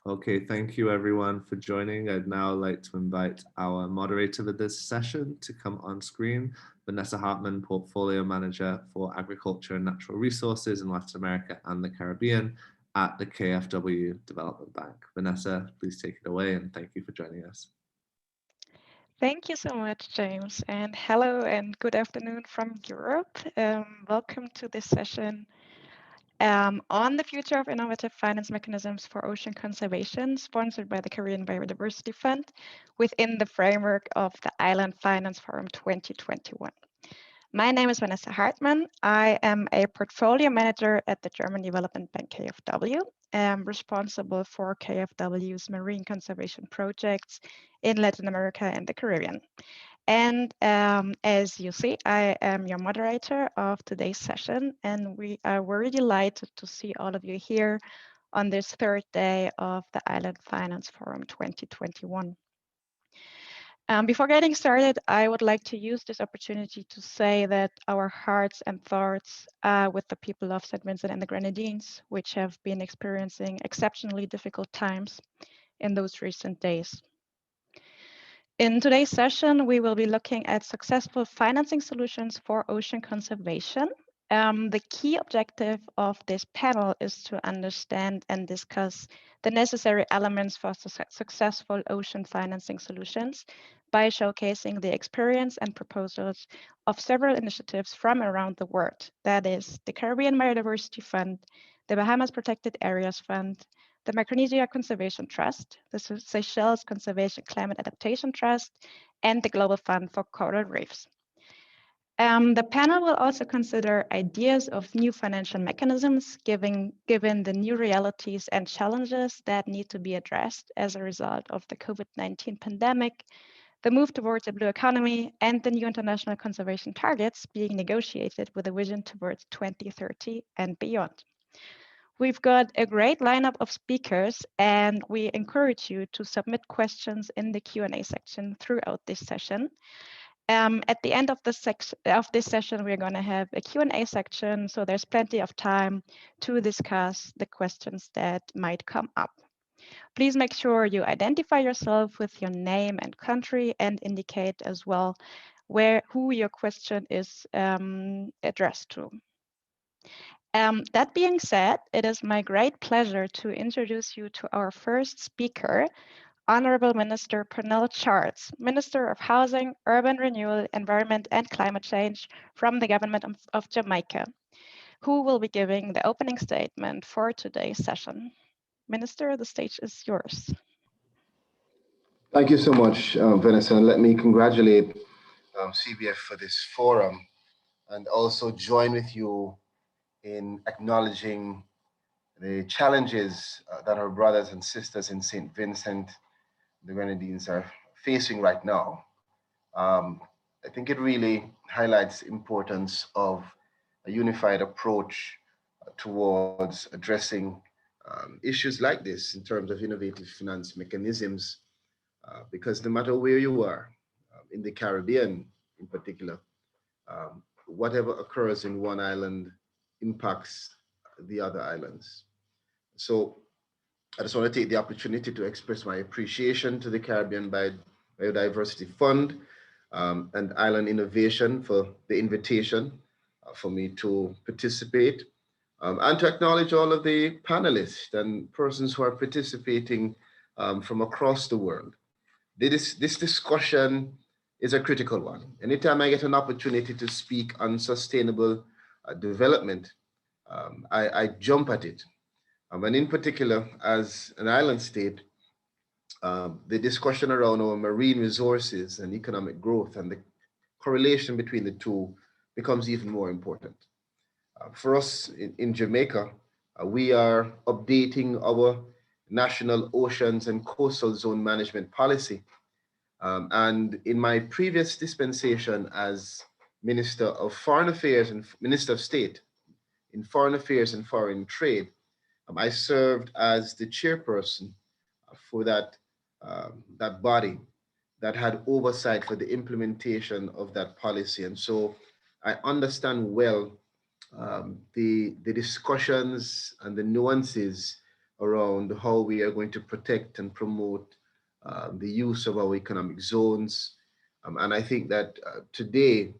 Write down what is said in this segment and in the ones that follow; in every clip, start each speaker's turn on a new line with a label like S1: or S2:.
S1: Okay, thank you everyone for joining. I'd now like to invite our moderator for this session to come on screen, Vanessa Hartmann, Portfolio Manager for Agriculture and Natural Resources in Latin America and the Caribbean at the KfW Development Bank. Vanessa, please take it away and thank you for joining us.
S2: Thank you so much, James, and hello and good afternoon from Europe. Welcome to this session on the future of innovative finance mechanisms for ocean conservation, sponsored by the Korean Biodiversity Fund within the framework of the Island Finance Forum 2021. My name is Vanessa Hartmann. I am a portfolio manager at the German Development Bank KfW. I'm responsible for KfW's marine conservation projects in Latin America and the Caribbean. And as you see, I am your moderator of today's session, and we are very delighted to see all of you here on this third day of the Island Finance Forum 2021. Before getting started, I would like to use this opportunity to say that our hearts and thoughts are with the people of St. Vincent and the Grenadines, which have been experiencing exceptionally difficult times in those recent days. In today's session, we will be looking at successful financing solutions for ocean conservation. The key objective of this panel is to understand and discuss the necessary elements for successful ocean financing solutions by showcasing the experience and proposals of several initiatives from around the world. That is the Caribbean Biodiversity Fund, the Bahamas Protected Areas Fund, the Micronesia Conservation Trust, the Seychelles Conservation Climate Adaptation Trust, and the Global Fund for Coral Reefs. The panel will also consider ideas of new financial mechanisms given the new realities and challenges that need to be addressed as a result of the COVID-19 pandemic, the move towards a blue economy, and the new international conservation targets being negotiated with a vision towards 2030 and beyond. We've got a great lineup of speakers, and we encourage you to submit questions in the Q&A section throughout this session. At the end of this session, we're going to have a Q&A section, so there's plenty of time to discuss the questions that might come up. Please make sure you identify yourself with your name and country and indicate as well who your question is addressed to. That being said, it is my great pleasure to introduce you to our first speaker, Honorable Minister Pernille Charles, Minister of Housing, Urban Renewal, Environment and Climate Change from the Government of Jamaica, who will be giving the opening statement for today's session. Minister, the stage is yours.
S3: Thank you so much, Vanessa, and let me congratulate CBF for this forum and also join with you in acknowledging the challenges that our brothers and sisters in St. Vincent, the Grenadines are facing right now. I think it really highlights the importance of a unified approach towards addressing issues like this in terms of innovative finance mechanisms, because no matter where you are, in the Caribbean in particular, whatever occurs in one island impacts the other islands. So I just want to take the opportunity to express my appreciation to the Caribbean Biodiversity Fund and Island Innovation for the invitation for me to participate, and to acknowledge all of the panelists and persons who are participating from across the world. This discussion is a critical one. Anytime I get an opportunity to speak on sustainable development, I jump at it. And in particular, as an island state, the discussion around our marine resources and economic growth and the correlation between the two becomes even more important. For us in Jamaica, we are updating our national oceans and coastal zone management policy. And in my previous dispensation as Minister of Foreign Affairs and Minister of State in Foreign Affairs and Foreign Trade, I served as the chairperson for that body that had oversight for the implementation of that policy. And so I understand well the discussions and the nuances around how we are going to protect and promote the use of our economic zones. And I think that today,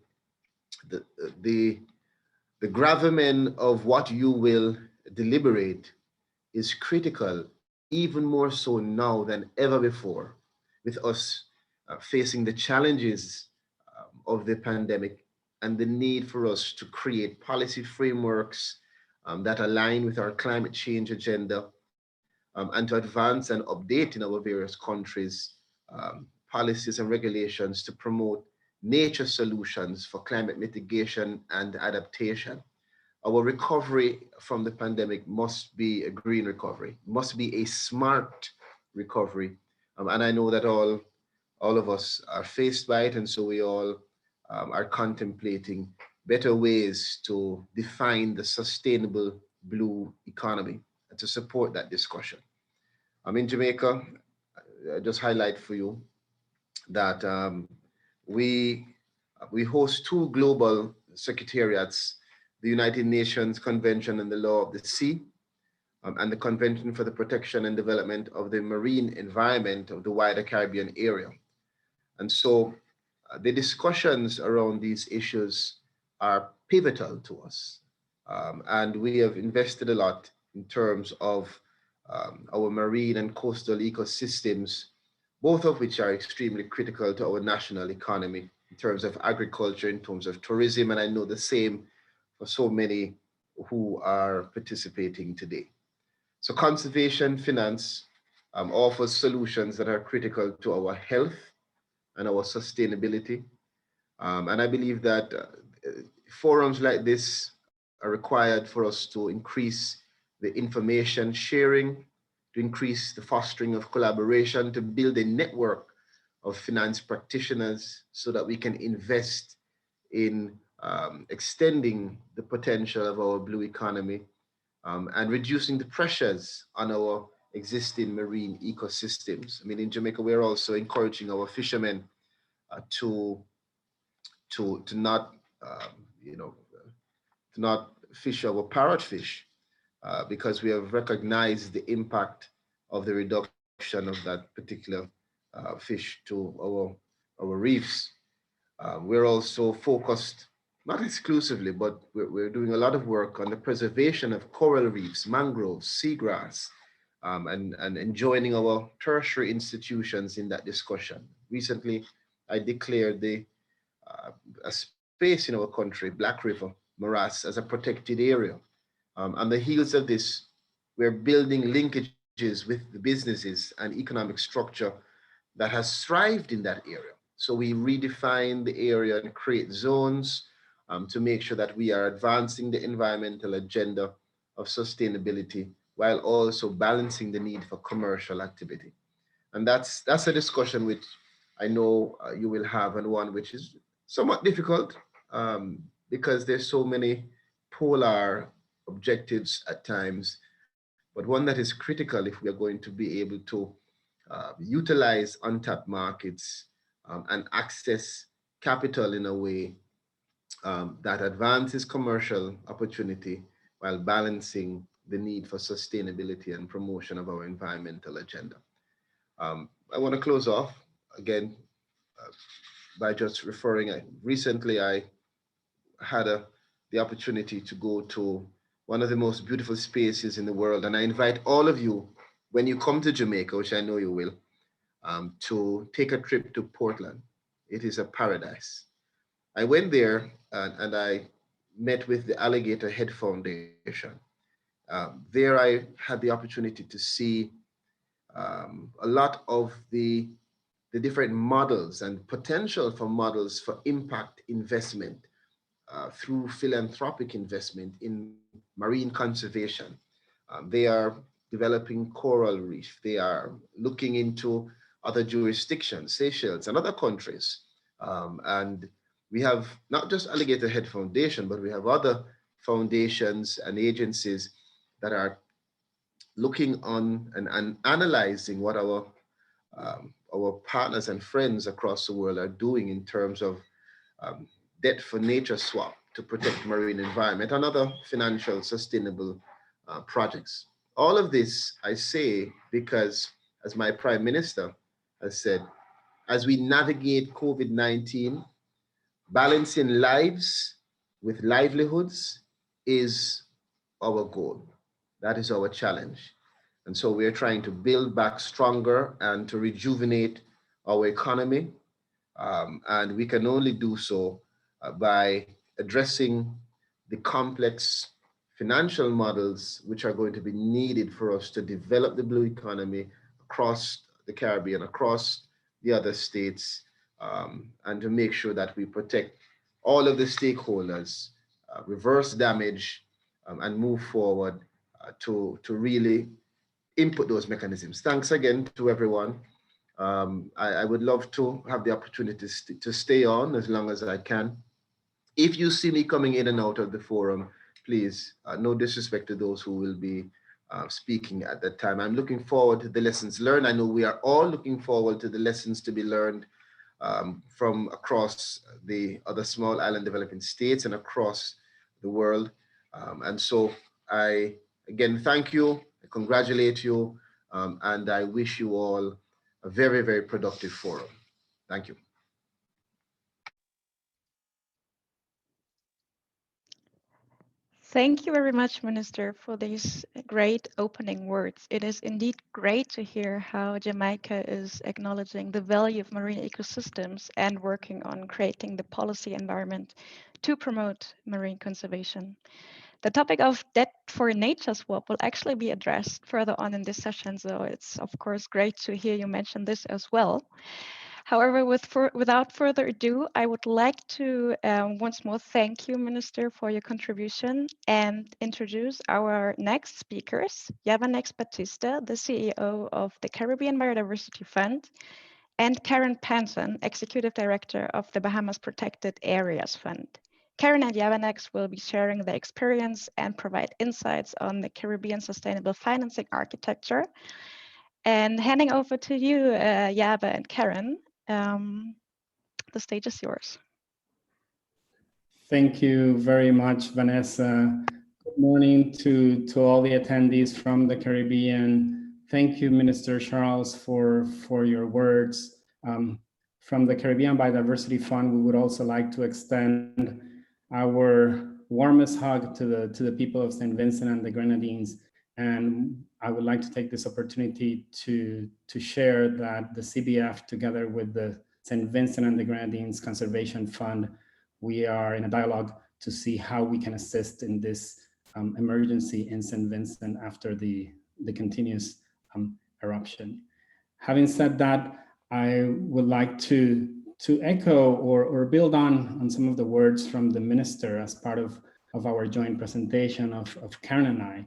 S3: the, the, the gravamen of what you will deliberate is critical, even more so now than ever before, with us facing the challenges of the pandemic and the need for us to create policy frameworks that align with our climate change agenda, and to advance and update in our various countries policies and regulations to promote nature solutions for climate mitigation and adaptation. Our recovery from the pandemic must be a green recovery, must be a smart recovery. And I know that all of us are faced by it, and so we all are contemplating better ways to define the sustainable blue economy and to support that discussion. In Jamaica, I just highlight for you that we we host two global secretariats: the United Nations Convention on the Law of the Sea, and the Convention for the Protection and Development of the Marine Environment of the wider Caribbean area. And so the discussions around these issues are pivotal to us. And we have invested a lot in terms of our marine and coastal ecosystems, both of which are extremely critical to our national economy in terms of agriculture, in terms of tourism, and I know the same for so many who are participating today. So conservation finance offers solutions that are critical to our health and our sustainability. And I believe that forums like this are required for us to increase the information sharing, to increase the fostering of collaboration, to build a network of finance practitioners so that we can invest in extending the potential of our blue economy and reducing the pressures on our existing marine ecosystems. I mean, in Jamaica, we're also encouraging our fishermen to not to not fish our parrotfish because we have recognized the impact of the reduction of that particular fish to our reefs. We're also focused, not exclusively, but we're doing a lot of work on the preservation of coral reefs, mangroves, seagrass, and joining our tertiary institutions in that discussion. Recently, I declared a space in our country, Black River Morass, as a protected area. On the heels of this, we're building linkages with the businesses and economic structure that has thrived in that area. So we redefine the area and create zones to make sure that we are advancing the environmental agenda of sustainability while also balancing the need for commercial activity. And that's a discussion which I know you will have, and one which is somewhat difficult because there's so many polar objectives at times, but one that is critical if we are going to be able to utilize untapped markets and access capital in a way that advances commercial opportunity while balancing the need for sustainability and promotion of our environmental agenda. I want to close off again by just referring. Recently, I had the opportunity to go to one of the most beautiful spaces in the world, and I invite all of you, when you come to Jamaica, which I know you will, to take a trip to Portland. It is a paradise. I went there and I met with the Alligator Head Foundation. There I had the opportunity to see a lot of the different models and potential for models for impact investment through philanthropic investment in marine conservation. They are developing coral reef. They are looking into other jurisdictions, Seychelles and other countries. And we have not just Alligator Head Foundation, but we have other foundations and agencies that are looking on and analyzing what our partners and friends across the world are doing in terms of debt for nature swap to protect marine environment and other financial sustainable projects. all of this I say because, as my Prime Minister has said, as we navigate COVID-19, balancing lives with livelihoods is our goal. That is our challenge. And so we are trying to build back stronger and to rejuvenate our economy. And we can only do so by addressing the complex financial models which are going to be needed for us to develop the blue economy across the Caribbean, across the other states, and to make sure that we protect all of the stakeholders, reverse damage, and move forward to really input those mechanisms. Thanks again to everyone. I would love to have the opportunity to stay on as long as I can. If you see me coming in and out of the forum, please, no disrespect to those who will be speaking at that time. I'm looking forward to the lessons learned. I know we are all looking forward to the lessons to be learned from across the other small island developing states and across the world. And so I, again, thank you, I congratulate you, and I wish you all a very, very productive forum. Thank you.
S2: Thank you very much, Minister, for these great opening words. It is indeed great to hear how Jamaica is acknowledging the value of marine ecosystems and working on creating the policy environment to promote marine conservation. The topic of debt for nature swap will actually be addressed further on in this session, so it's of course great to hear you mention this as well. However, without further ado, I would like to once more thank you, Minister, for your contribution and introduce our next speakers, Yavanex Batista, the CEO of the Caribbean Biodiversity Fund, and Karen Panson, Executive Director of the Bahamas Protected Areas Fund. Karen and Yavanex will be sharing their experience and provide insights on the Caribbean sustainable financing architecture. And handing over to you, Yava and Karen, the stage is yours.
S4: Thank you very much, Vanessa. Good morning to all the attendees from the Caribbean. Thank you, Minister Charles, for your words. From the Caribbean Biodiversity Fund, we would also like to extend our warmest hug to the people of St. Vincent and the Grenadines. And I would like to take this opportunity to share that the CBF, together with the St. Vincent and the Grenadines Conservation Fund, we are in a dialogue to see how we can assist in this emergency in St. Vincent after the continuous eruption. Having said that, I would like to echo or build on some of the words from the minister as part of our joint presentation of Karen and I.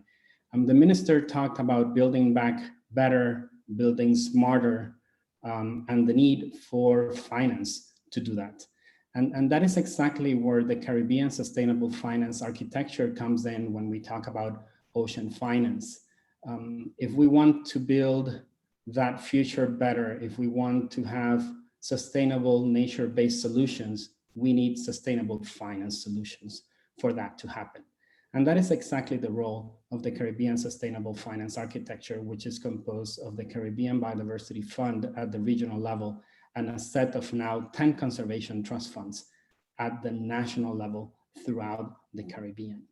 S4: The minister talked about building back better, building smarter, and the need for finance to do that. And that is exactly where the Caribbean sustainable finance architecture comes in when we talk about ocean finance. If we want to build that future better, if we want to have sustainable nature-based solutions, we need sustainable finance solutions for that to happen. And that is exactly the role of the Caribbean Sustainable Finance Architecture, which is composed of the Caribbean Biodiversity Fund at the regional level and a set of now 10 conservation trust funds at the national level throughout the Caribbean.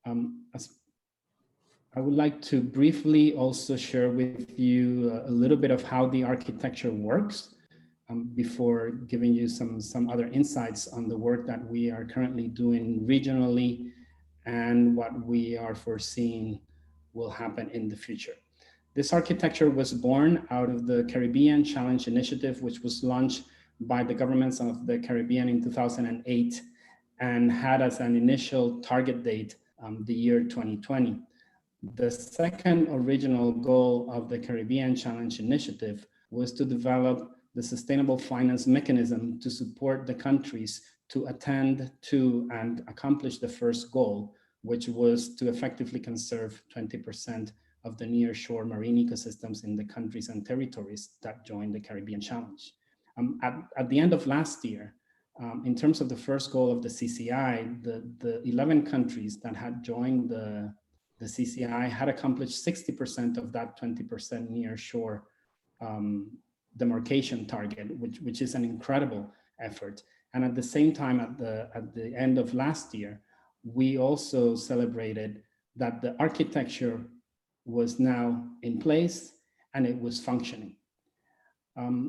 S4: I would like to briefly also share with you a little bit of how the architecture works before giving you some other insights on the work that we are currently doing regionally and what we are foreseeing will happen in the future. This architecture was born out of the Caribbean Challenge Initiative, which was launched by the governments of the Caribbean in 2008 and had as an initial target date the year 2020. The second original goal of the Caribbean Challenge Initiative was to develop the sustainable finance mechanism to support the countries to attend to and accomplish the first goal, which was to effectively conserve 20% of the nearshore marine ecosystems in the countries and territories that joined the Caribbean Challenge. At the end of last year, in terms of the first goal of the CCI, the 11 countries that had joined the the CCI had accomplished 60% of that 20% near shore demarcation target, which is an incredible effort. And at the same time, at the end of last year, we also celebrated that the architecture was now in place and it was functioning.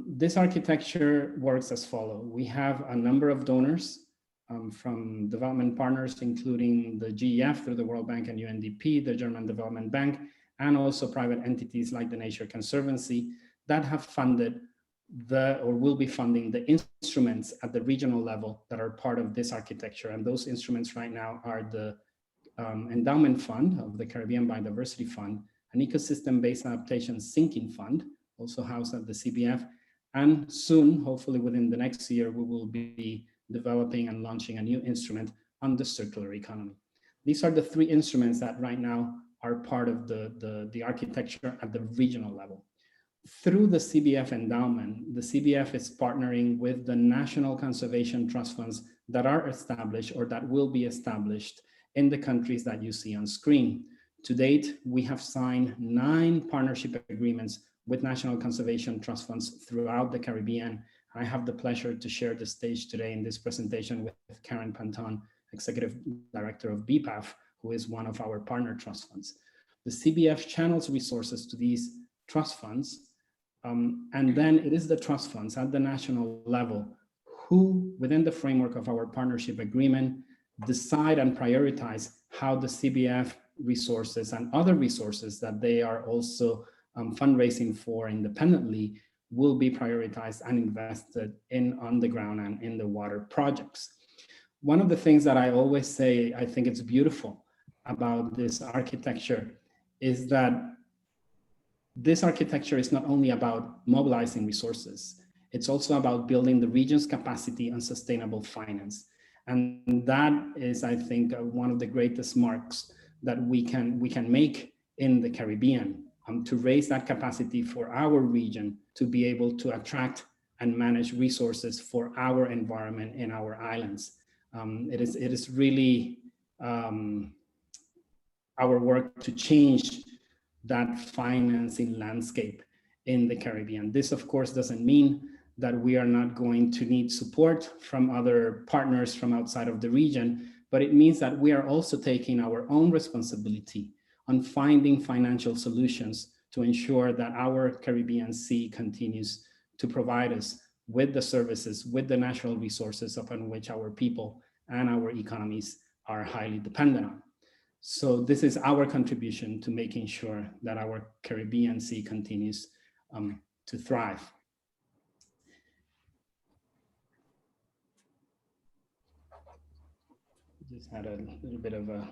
S4: This architecture works as follows. We have a number of donors from development partners, including the GEF through the World Bank and UNDP, the German Development Bank, and also private entities like the Nature Conservancy that have funded or will be funding the instruments at the regional level that are part of this architecture. And those instruments right now are the Endowment Fund of the Caribbean Biodiversity Fund, an ecosystem-based adaptation sinking fund, also housed at the CBF. And soon, hopefully within the next year, we will be developing and launching a new instrument on the circular economy. These are the three instruments that right now are part of the architecture at the regional level. Through the CBF endowment, the CBF is partnering with the national conservation trust funds that are established or that will be established in the countries that you see on screen. To date, we have signed 9 partnership agreements with national conservation trust funds throughout the Caribbean. I have the pleasure to share the stage today in this presentation with Karen Panton, Executive Director of BPAF, who is one of our partner trust funds. The CBF channels resources to these trust funds, and then it is the trust funds at the national level who, within the framework of our partnership agreement, decide and prioritize how the CBF resources and other resources that they are also fundraising for independently will be prioritized and invested in on the ground and in the water projects. One of the things that I always say, I think it's beautiful about this architecture is that this architecture is not only about mobilizing resources, it's also about building the region's capacity on sustainable finance. And that is, I think, one of the greatest marks that we can make in the Caribbean, to raise that capacity for our region to be able to attract and manage resources for our environment in our islands. It is really our work to change that financing landscape in the Caribbean. This, of course, doesn't mean that we are not going to need support from other partners from outside of the region, but it means that we are also taking our own responsibility on finding financial solutions to ensure that our Caribbean Sea continues to provide us with the services, with the natural resources upon which our people and our economies are highly dependent on. So this is our contribution to making sure that our Caribbean Sea continues to thrive. Just had a little bit of a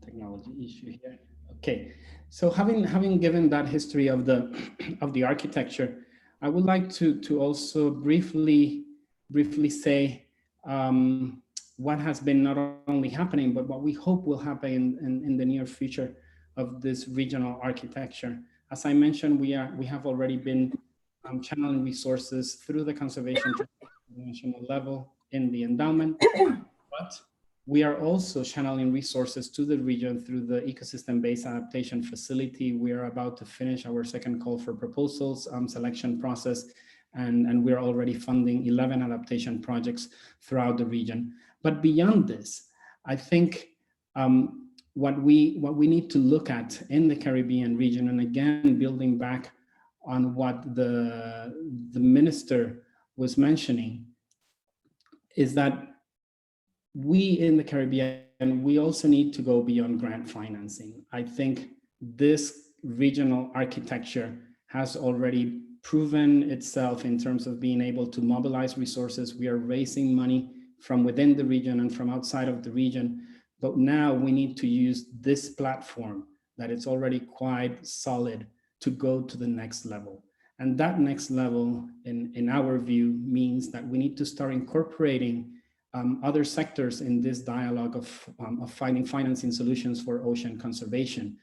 S4: technology issue here. Okay, so having given that history of the architecture, I would like to also briefly say what has been not only happening, but what we hope will happen in the near future of this regional architecture. As I mentioned, we have already been channeling resources through the conservation at the national level in the endowment, but we are also channeling resources to the region through the ecosystem-based adaptation facility. We are about to finish our second call for proposals selection process, and we're already funding 11 adaptation projects throughout the region. But beyond this, I think what we need to look at in the Caribbean region, and again, building back on what the minister was mentioning, is that we in the Caribbean, we also need to go beyond grant financing. I think this regional architecture has already proven itself in terms of being able to mobilize resources. We are raising money from within the region and from outside of the region, but now we need to use this platform that it's already quite solid to go to the next level. And that next level, in our view, means that we need to start incorporating other sectors in this dialogue of finding financing solutions for ocean conservation.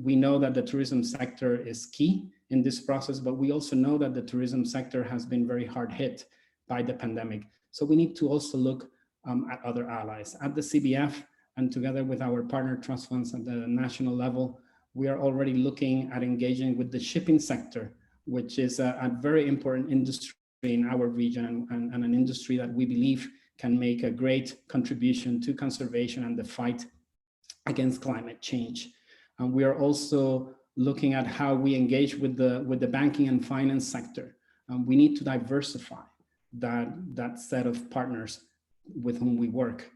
S4: We know that the tourism sector is key in this process, but we also know that the tourism sector has been very hard hit by the pandemic. So we need to also look at other allies. At the CBF, And together with our partner trust funds at the national level, we are already looking at engaging with the shipping sector, which is a very important industry in our region and an industry that we believe can make a great contribution to conservation and the fight against climate change. And we are also looking at how we engage with the banking and finance sector. We need to diversify that set of partners with whom we work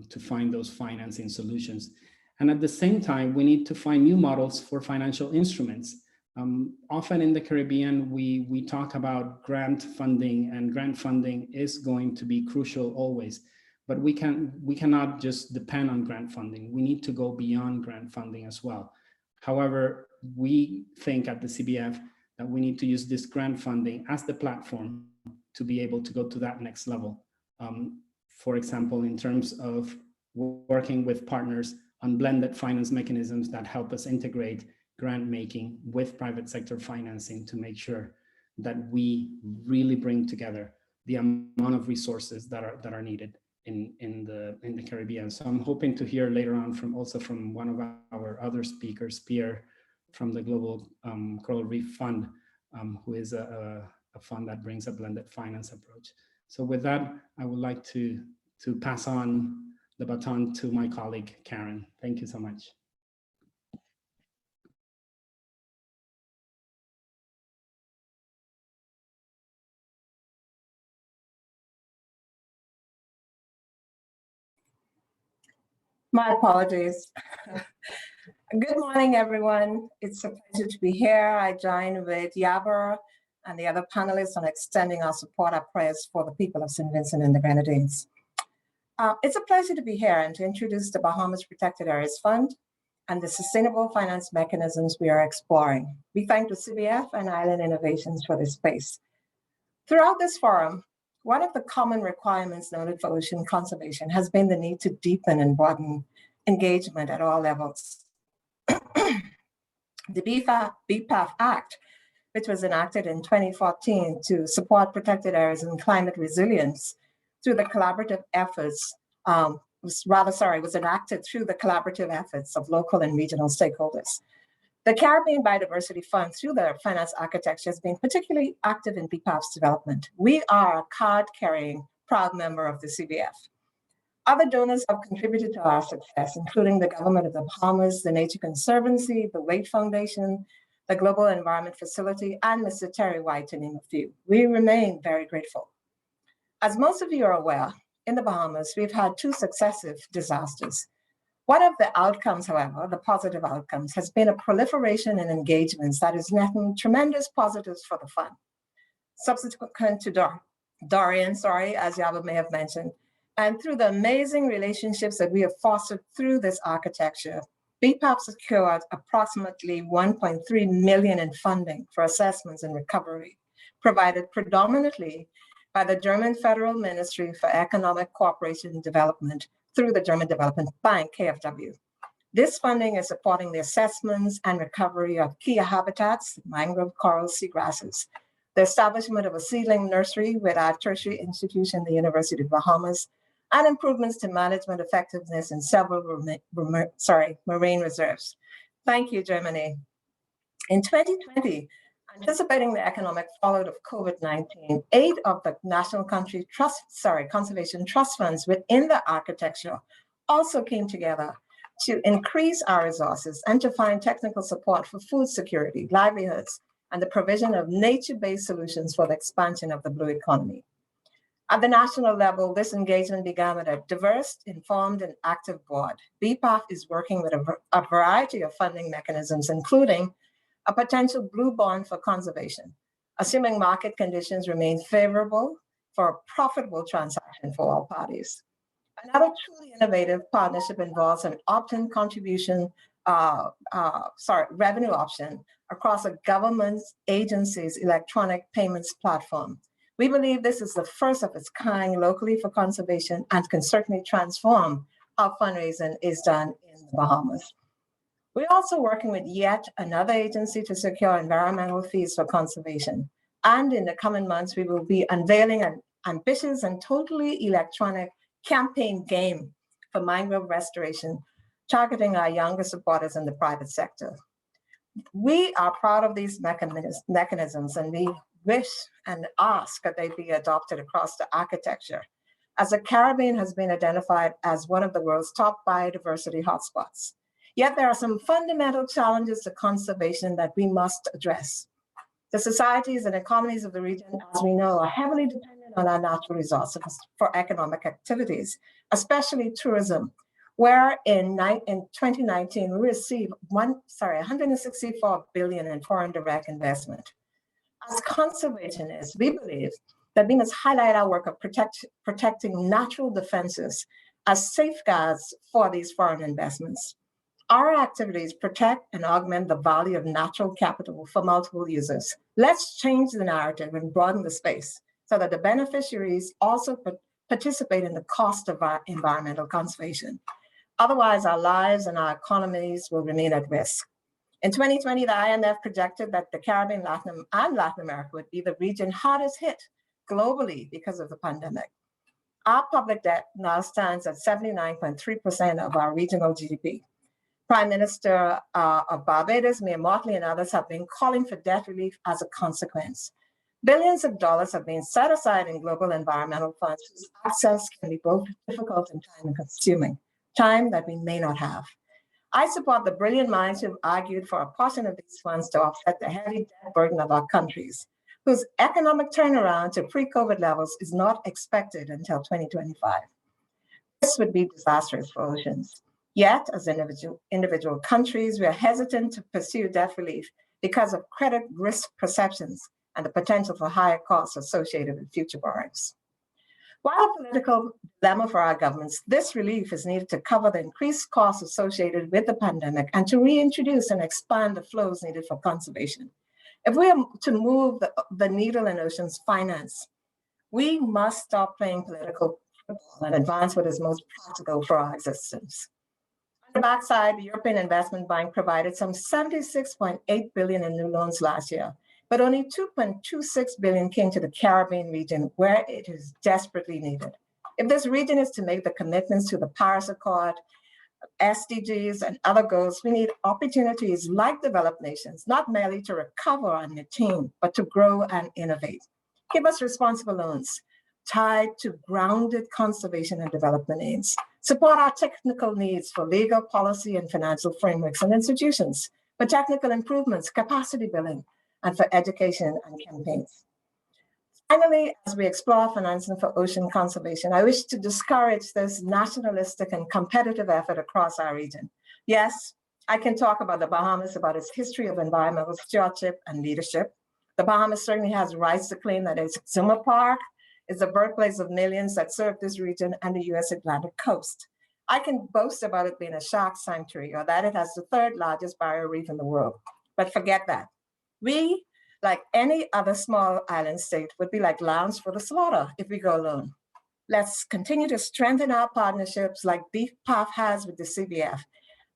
S4: to find those financing solutions. And at the same time, we need to find new models for financial instruments. Often in the Caribbean, we talk about grant funding, and grant funding is going to be crucial always. But we cannot just depend on grant funding. We need to go beyond grant funding as well. However, we think at the CBF that we need to use this grant funding as the platform to be able to go to that next level. For example, in terms of working with partners on blended finance mechanisms that help us integrate grant making with private sector financing to make sure that we really bring together the amount of resources that are needed in the Caribbean. So I'm hoping to hear later on from one of our other speakers, Pierre, from the Global Coral Reef Fund, who is a fund that brings a blended finance approach. So with that, I would like to pass on the baton to my colleague, Karen. Thank you so much.
S5: My apologies. Good morning, everyone. It's a pleasure to be here. I join with Yaber and the other panelists on extending our support, our prayers for the people of St. Vincent and the Grenadines. It's a pleasure to be here and to introduce the Bahamas Protected Areas Fund and the sustainable finance mechanisms we are exploring. We thank the CBF and Island Innovations for this space. Throughout this forum, one of the common requirements noted for ocean conservation has been the need to deepen and broaden engagement at all levels. The BPAF Act, which was enacted in 2014 to support protected areas and climate resilience through the collaborative efforts, was enacted through the collaborative efforts of local and regional stakeholders. The Caribbean Biodiversity Fund, through their finance architecture, has been particularly active in BPAF's development. We are a card-carrying proud member of the CBF. Other donors have contributed to our success, including the Government of the Bahamas, the Nature Conservancy, the Wade Foundation, the Global Environment Facility, and Mr. Terry White, to name a few. We remain very grateful. As most of you are aware, in the Bahamas, we've had 2 successive disasters. One of the outcomes, however, the positive outcomes, has been a proliferation in engagements that is netting tremendous positives for the fund. Subsequent to Dorian, as Yaber may have mentioned, and through the amazing relationships that we have fostered through this architecture, BPAF secured approximately 1.3 million in funding for assessments and recovery, provided predominantly by the German Federal Ministry for Economic Cooperation and Development through the German Development Bank, KfW. This funding is supporting the assessments and recovery of key habitats, mangrove, coral, seagrasses, the establishment of a seedling nursery with our tertiary institution, the University of Bahamas, and improvements to management effectiveness in several marine reserves. Thank you, Germany. In 2020, anticipating the economic fallout of COVID-19, 8 of the national conservation trust funds within the architecture also came together to increase our resources and to find technical support for food security, livelihoods, and the provision of nature-based solutions for the expansion of the blue economy. At the national level, this engagement began with a diverse, informed, and active board. BPAF is working with a variety of funding mechanisms, including a potential blue bond for conservation, assuming market conditions remain favorable for a profitable transaction for all parties. Another truly innovative partnership involves an opt-in contribution, revenue option across a government agency's electronic payments platform. We believe this is the first of its kind locally for conservation and can certainly transform how fundraising is done in the Bahamas. We're also working with yet another agency to secure environmental fees for conservation. And in the coming months, we will be unveiling an ambitious and totally electronic campaign game for mangrove restoration, targeting our younger supporters in the private sector. We are proud of these mechanisms, and we wish and ask that they be adopted across the architecture, as the Caribbean has been identified as one of the world's top biodiversity hotspots. Yet there are some fundamental challenges to conservation that we must address. The societies and economies of the region, as we know, are heavily dependent on our natural resources for economic activities, especially tourism, where in 2019, we received 164 billion in foreign direct investment. As conservationists, we believe that we must highlight our work of protecting natural defenses as safeguards for these foreign investments. Our activities protect and augment the value of natural capital for multiple users. Let's change the narrative and broaden the space so that the beneficiaries also participate in the cost of our environmental conservation. Otherwise, our lives and our economies will remain at risk. In 2020, the IMF projected that the Caribbean and Latin America would be the region hardest hit globally because of the pandemic. Our public debt now stands at 79.3% of our regional GDP. Prime Minister of Barbados, Mayor Motley, and others have been calling for debt relief as a consequence. Billions of dollars have been set aside in global environmental funds whose access can be both difficult and time-consuming, time that we may not have. I support the brilliant minds who have argued for a portion of these funds to offset the heavy debt burden of our countries, whose economic turnaround to pre-COVID levels is not expected until 2025. This would be disastrous for oceans. Yet, as individual countries, we are hesitant to pursue debt relief because of credit risk perceptions and the potential for higher costs associated with future borrowings. While a political dilemma for our governments, this relief is needed to cover the increased costs associated with the pandemic and to reintroduce and expand the flows needed for conservation. If we are to move the needle in oceans finance, we must stop playing political football and advance what is most practical for our existence. On the backside, the European Investment Bank provided some 76.8 billion in new loans last year, but only 2.26 billion came to the Caribbean region where it is desperately needed. If this region is to make the commitments to the Paris Accord, SDGs, and other goals, we need opportunities like developed nations, not merely to recover and attain, but to grow and innovate. Give us responsible loans tied to grounded conservation and development aims. Support our technical needs for legal, policy, and financial frameworks and institutions, for technical improvements, capacity building, and for education and campaigns. Finally, as we explore financing for ocean conservation, I wish to discourage this nationalistic and competitive effort across our region. Yes, I can talk about the Bahamas, about its history of environmental stewardship and leadership. The Bahamas certainly has rights to claim that its Zuma Park is the birthplace of millions that serve this region and the US Atlantic coast. I can boast about it being a shark sanctuary or that it has the third largest barrier reef in the world, but forget that. We, like any other small island state, would be like lambs for the slaughter if we go alone. Let's continue to strengthen our partnerships like Dfis has with the CBF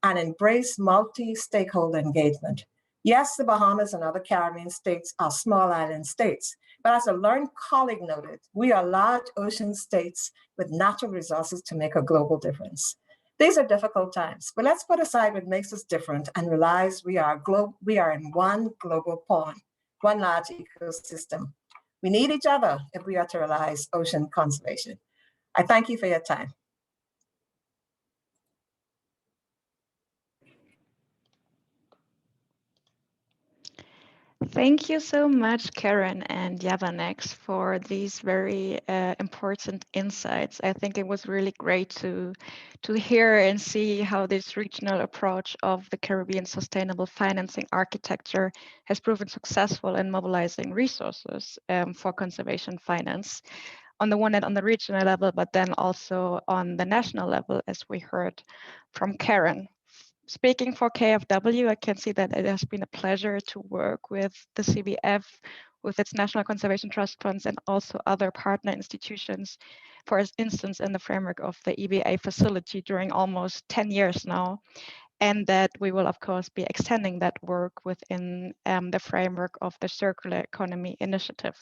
S5: and embrace multi-stakeholder engagement. Yes, the Bahamas and other Caribbean states are small island states, but as a learned colleague noted, we are large ocean states with natural resources to make a global difference. These are difficult times, but let's put aside what makes us different and realize we are in one global pond, one large ecosystem. We need each other if we are to realize ocean conservation. I thank you for your time.
S2: Thank you so much, Karen and Yavanex, for these very important insights. I think it was really great to hear and see how this regional approach of the Caribbean sustainable financing architecture has proven successful in mobilizing resources for conservation finance. On the one hand, on the regional level, but then also on the national level, as we heard from Karen. Speaking for KfW, I can see that it has been a pleasure to work with the CBF, with its National Conservation Trust funds, and also other partner institutions, for instance, in the framework of the EBA facility during almost 10 years now, and that we will, of course, be extending that work within the framework of the Circular Economy Initiative.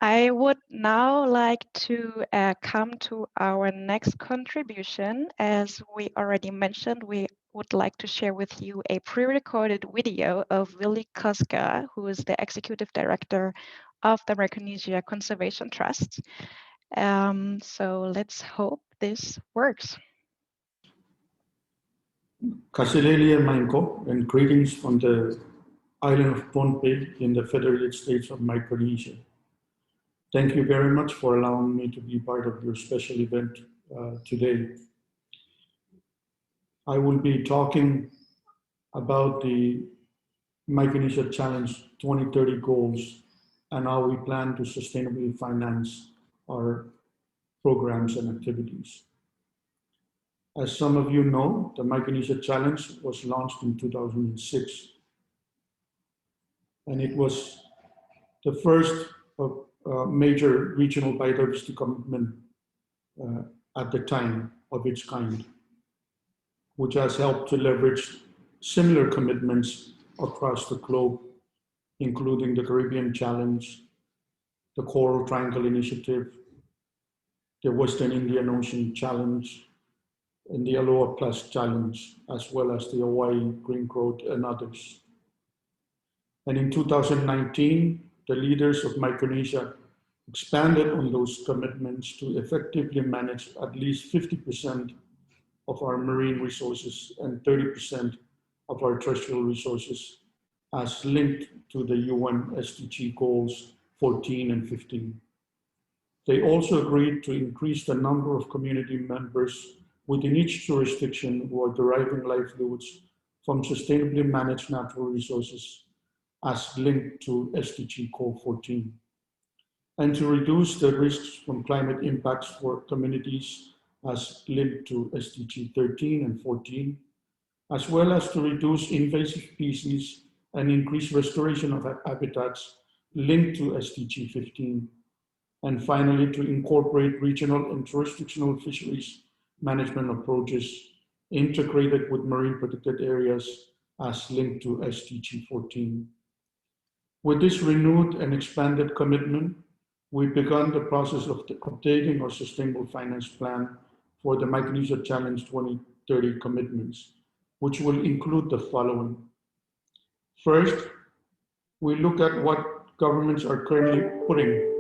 S2: I would now like to come to our next contribution. As we already mentioned, we would like to share with you a pre-recorded video of Willy Koska, who is the Executive Director of the Micronesia Conservation Trust. So let's hope this works.
S6: Kasilele Mainko, and greetings from the island of Pohnpei in the Federated States of Micronesia. Thank you very much for allowing me to be part of your special event today. I will be talking about the Micronesia Challenge 2030 goals and how we plan to sustainably finance our programs and activities. As some of you know, the Micronesia Challenge was launched in 2006. And it was the first major regional biodiversity commitment at the time of its kind, which has helped to leverage similar commitments across the globe, including the Caribbean Challenge, the Coral Triangle Initiative, the Western Indian Ocean Challenge, and the Aloha Plus Challenge, as well as the Hawaii Green Growth and others. And in 2019, the leaders of Micronesia expanded on those commitments to effectively manage at least 50% of our marine resources and 30% of our terrestrial resources as linked to the UN SDG goals 14 and 15. They also agreed to increase the number of community members within each jurisdiction who are deriving livelihoods from sustainably managed natural resources as linked to SDG Goal 14, and to reduce the risks from climate impacts for communities as linked to SDG 13 and 14, as well as to reduce invasive species and increase restoration of habitats linked to SDG 15, and finally to incorporate regional and jurisdictional fisheries management approaches integrated with marine protected areas as linked to SDG 14. With this renewed and expanded commitment, we've begun the process of updating our sustainable finance plan for the Micronesia Challenge 2030 commitments, which will include the following. First, we look at what governments are currently putting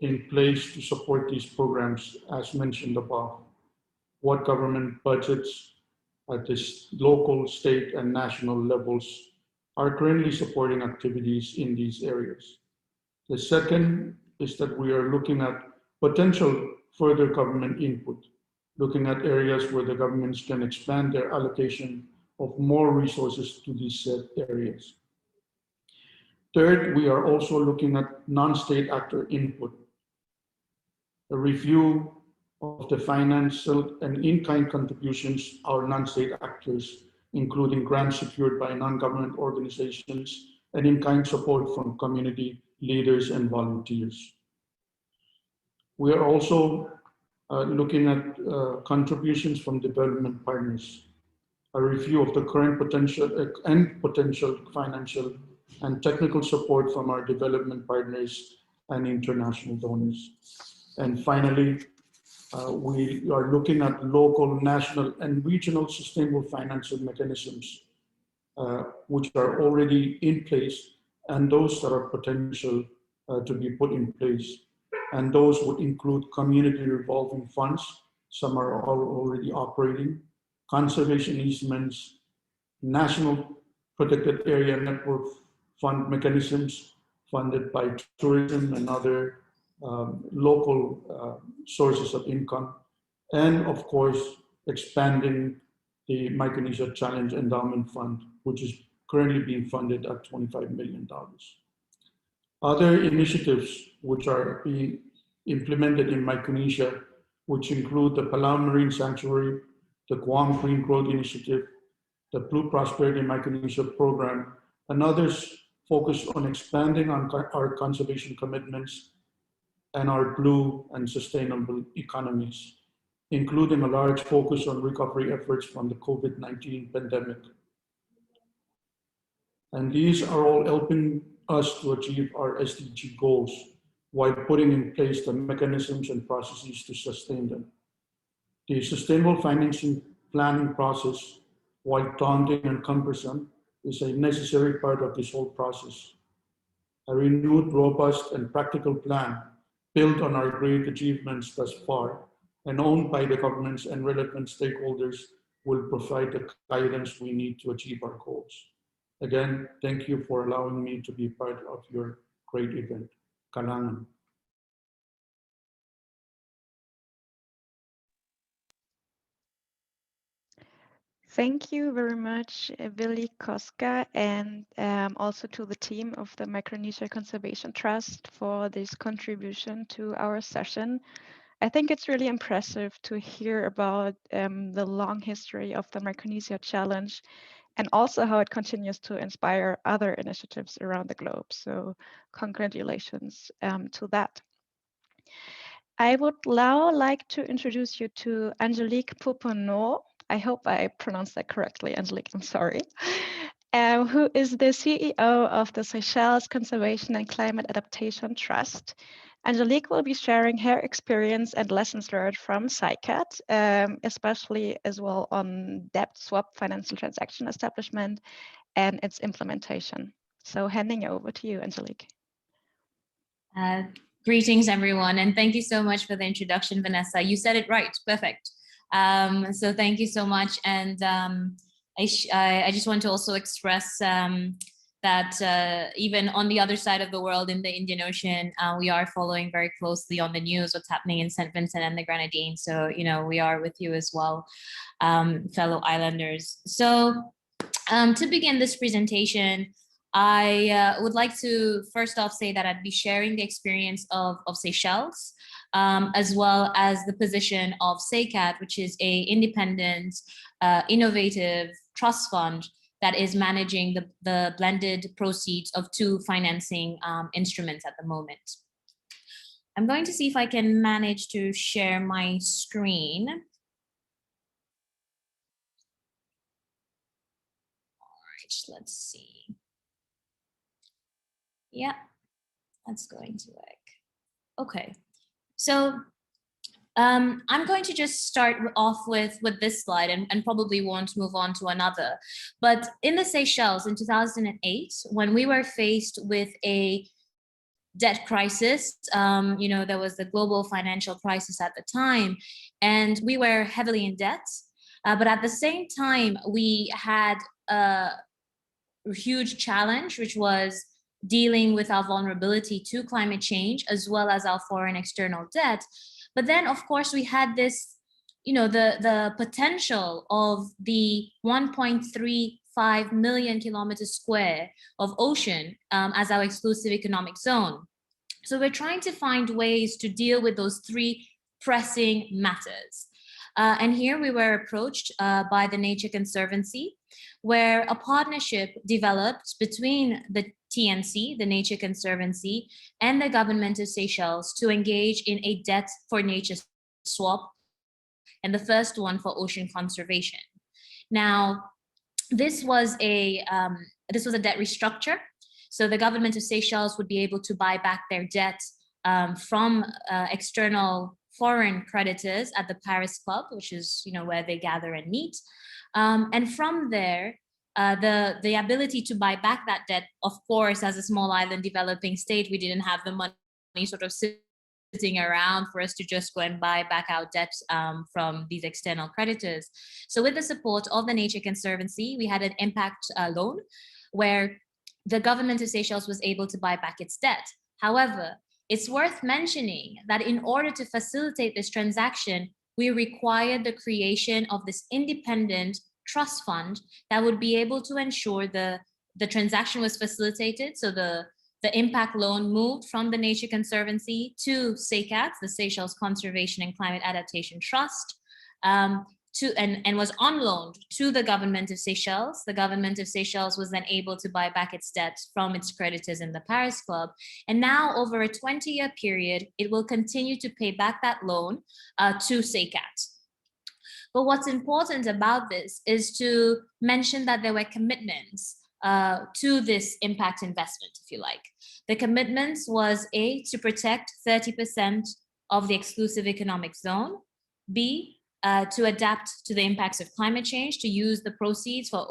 S6: in place to support these programs, as mentioned above. What government budgets at this local, state, and national levels are currently supporting activities in these areas. The second is that we are looking at potential further government input, looking at areas where the governments can expand their allocation of more resources to these said areas. Third, we are also looking at non-state actor input, a review of the financial and in-kind contributions our non-state actors, including grants secured by non-government organizations and in-kind support from community leaders and volunteers. We are also looking at contributions from development partners, a review of the current potential financial and technical support from our development partners and international donors. And finally, we are looking at local, national, and regional sustainable financial mechanisms, which are already in place, and those that are potential to be put in place. And those would include community revolving funds, some are already operating, conservation easements, national protected area network fund mechanisms funded by tourism and other local sources of income, and of course, expanding the Micronesia Challenge Endowment Fund, which is currently being funded at $25 million. Other initiatives which are being implemented in Micronesia, which include the Palau Marine Sanctuary, the Guam Green Growth Initiative, the Blue Prosperity Micronesia Program, and others focus on expanding on our conservation commitments and our blue and sustainable economies, including a large focus on recovery efforts from the COVID-19 pandemic. And these are all helping us to achieve our SDG goals, while putting in place the mechanisms and processes to sustain them. The sustainable financing planning process, while daunting and cumbersome, is a necessary part of this whole process. A renewed, robust, and practical plan built on our great achievements thus far and owned by the governments and relevant stakeholders will provide the guidance we need to achieve our goals. Again, thank you for allowing me to be part of your great event. Kalangan.
S2: Thank you very much, Willy Koska, and also to the team of the Micronesia Conservation Trust for this contribution to our session. I think it's really impressive to hear about the long history of the Micronesia Challenge and also how it continues to inspire other initiatives around the globe. So congratulations to that. I would now like to introduce you to Angelique Pouponneau. I hope I pronounced that correctly, Angelique, I'm sorry. Who is the CEO of the Seychelles Conservation and Climate Adaptation Trust. Angelique will be sharing her experience and lessons learned from CICAT, especially as well on debt swap financial transaction establishment and its implementation. So handing over to you, Angelique.
S7: Greetings, everyone, and thank you so much for the introduction, Vanessa. You said it right, perfect. So thank you so much, and I just want to also express that even on the other side of the world in the Indian Ocean, we are following very closely on the news what's happening in St. Vincent and the Grenadines. So, you know, we are with you as well, fellow islanders. So to begin this presentation, I would like to first off say that I'd be sharing the experience of Seychelles, as well as the position of CICAT, which is a independent, innovative trust fund that is managing the blended proceeds of two financing instruments at the moment. I'm going to see if I can manage to share my screen. All right, let's see. Yeah, that's going to work. Okay, so I'm going to just start off with this slide and probably won't move on to another. But in the Seychelles in 2008, when we were faced with a debt crisis, you know, there was the global financial crisis at the time, and we were heavily in debt. But at the same time, we had a huge challenge, which was dealing with our vulnerability to climate change, as well as our foreign external debt. But then, of course, we had this, you know, the potential of the 1.35 million kilometers square of ocean as our exclusive economic zone. So we're trying to find ways to deal with those three pressing matters. And here we were approached by the Nature Conservancy, where a partnership developed between the TNC, the Nature Conservancy, and the government of Seychelles to engage in a debt for nature swap, and the first one for ocean conservation. Now, this was a debt restructure. So the government of Seychelles would be able to buy back their debt from external foreign creditors at the Paris Club, which is, you know, where they gather and meet. And from there, the ability to buy back that debt, of course, as a small island developing state, we didn't have the money sort of sitting around for us to just go and buy back our debts from these external creditors. So with the support of the Nature Conservancy, we had an impact loan where the government of Seychelles was able to buy back its debt. However, it's worth mentioning that in order to facilitate this transaction, we required the creation of this independent trust fund that would be able to ensure the transaction was facilitated. So the impact loan moved from the Nature Conservancy to CICAT, the Seychelles Conservation and Climate Adaptation Trust, and was on loan to the government of Seychelles. The government of Seychelles was then able to buy back its debt from its creditors in the Paris Club. And now over a 20-year period, it will continue to pay back that loan to CICAT. But what's important about this is to mention that there were commitments to this impact investment, if you like. The commitments was A, to protect 30% of the exclusive economic zone, B, to adapt to the impacts of climate change, to use the proceeds for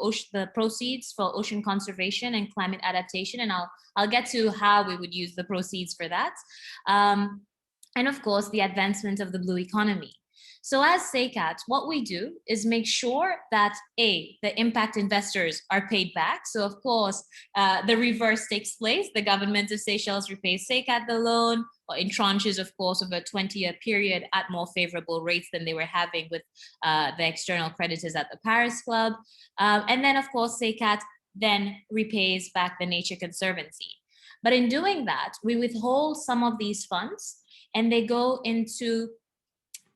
S7: ocean conservation and climate adaptation, and I'll get to how we would use the proceeds for that, and of course the advancement of the blue economy. So as SECAT, what we do is make sure that A, the impact investors are paid back. So of course, the reverse takes place. The government of Seychelles repays SECAT the loan, or in tranches, of course, of a 20-year period at more favorable rates than they were having with the external creditors at the Paris Club. And then of course, SECAT then repays back the Nature Conservancy. But in doing that, we withhold some of these funds and they go into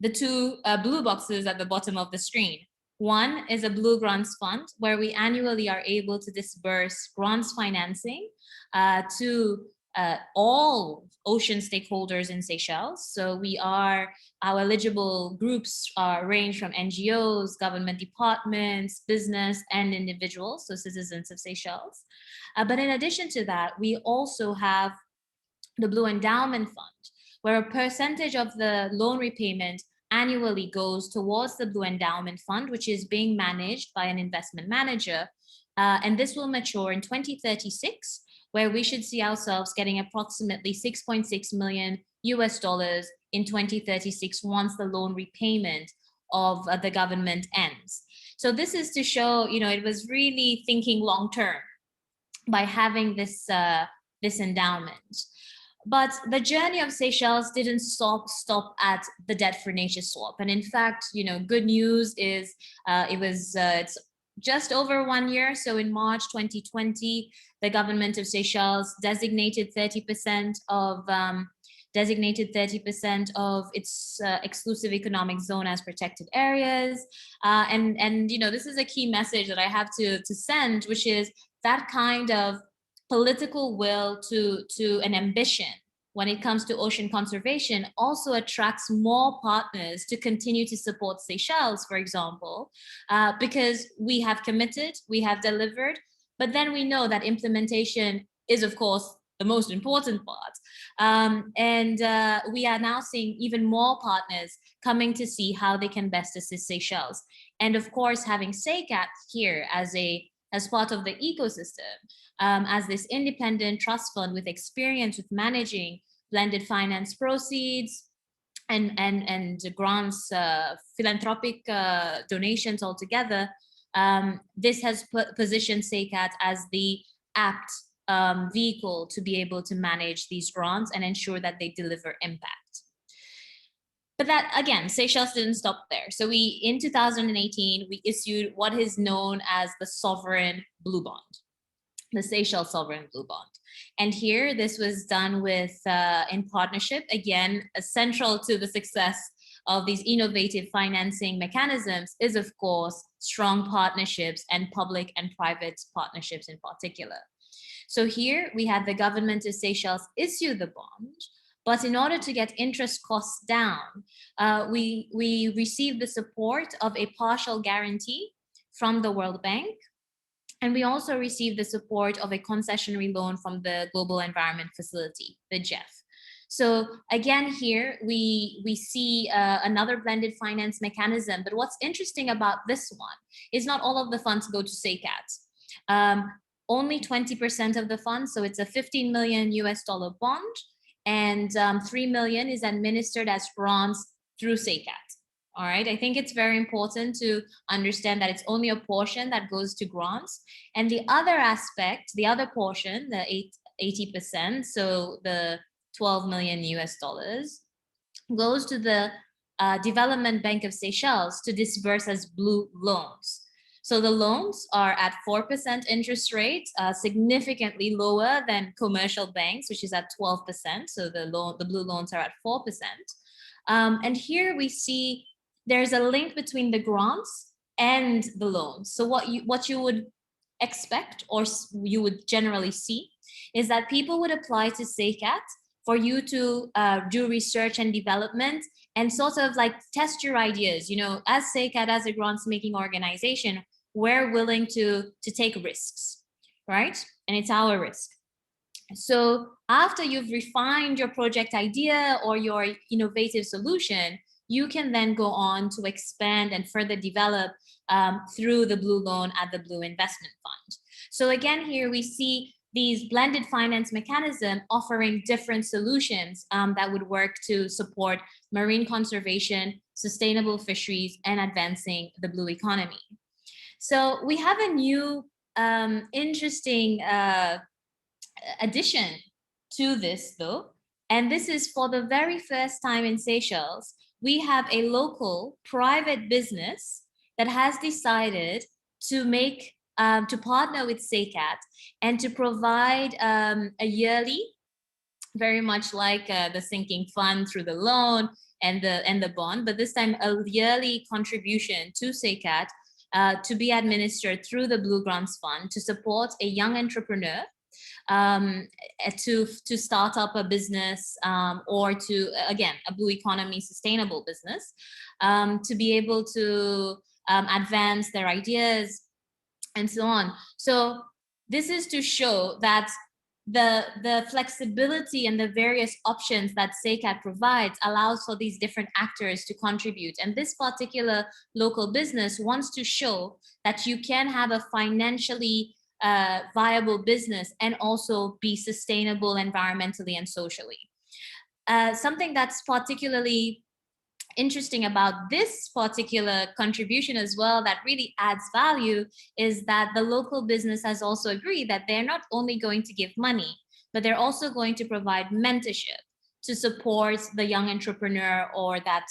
S7: the two blue boxes at the bottom of the screen. One is a Blue Grants Fund, where we annually are able to disburse grants financing to all ocean stakeholders in Seychelles. So our eligible groups range from NGOs, government departments, business, and individuals, so citizens of Seychelles. But in addition to that, we also have the Blue Endowment Fund, where a percentage of the loan repayment annually goes towards the Blue Endowment Fund, which is being managed by an investment manager. And this will mature in 2036, where we should see ourselves getting approximately $6.6 million in 2036 once the loan repayment of the government ends. So this is to show, it was really thinking long term by having this endowment. But the journey of Seychelles didn't stop at the Debt for Nature swap. And in fact, good news is it's just over 1 year. So in March 2020, the government of Seychelles designated 30% of its exclusive economic zone as protected areas. And this is a key message that I have to send, which is that kind of political will to an ambition when it comes to ocean conservation also attracts more partners to continue to support Seychelles, for example, because we have committed, we have delivered, but then we know that implementation is, of course, the most important part. We are now seeing even more partners coming to see how they can best assist Seychelles. And of course, having SECAT here as part of the ecosystem, as this independent trust fund with experience with managing blended finance proceeds and grants, philanthropic donations altogether, this has positioned SECAT as the apt vehicle to be able to manage these grants and ensure that they deliver impact. But that, again, Seychelles didn't stop there. So in 2018, we issued what is known as the Sovereign Blue Bond, the Seychelles Sovereign Blue Bond. And here, this was done with, in partnership, again, central to the success of these innovative financing mechanisms is, of course, strong partnerships and public and private partnerships in particular. So here we had the government of Seychelles issue the bond, but in order to get interest costs down, we received the support of a partial guarantee from the World Bank. And we also received the support of a concessionary loan from the Global Environment Facility, the GEF. So again, here we see another blended finance mechanism. But what's interesting about this one is not all of the funds go to SECAT. Only 20% of the funds, so it's a $15 million bond, and 3 million is administered as grants through SECAT. All right, I think it's very important to understand that it's only a portion that goes to grants. And the other aspect, the other portion, the 80%, so the $12 million goes to the Development Bank of Seychelles to disburse as blue loans. So the loans are at 4% interest rate, significantly lower than commercial banks, which is at 12%. So the blue loans are at 4%. And here we see there's a link between the grants and the loans. So what you would expect, or you would generally see, is that people would apply to SECAT for you to do research and development and sort of like test your ideas. As SECAT, as a grants making organization, we're willing to take risks, right? And it's our risk. So after you've refined your project idea or your innovative solution, you can then go on to expand and further develop through the Blue Loan at the Blue Investment Fund. So again, here we see these blended finance mechanism offering different solutions that would work to support marine conservation, sustainable fisheries, and advancing the blue economy. So we have a new interesting addition to this though, and this is for the very first time in Seychelles, we have a local private business that has decided to make to partner with SECAT and to provide a yearly, very much like the sinking fund through the loan and the bond, but this time a yearly contribution to SECAT to be administered through the Blue Grants Fund to support a young entrepreneur to start up a business or to, again, a blue economy sustainable business, to be able to advance their ideas and so on. So this is to show that the flexibility and the various options that SECAT provides allows for these different actors to contribute. And this particular local business wants to show that you can have a financially viable business and also be sustainable environmentally and socially. Something that's particularly interesting about this particular contribution as well that really adds value is that the local business has also agreed that they're not only going to give money, but they're also going to provide mentorship to support the young entrepreneur or that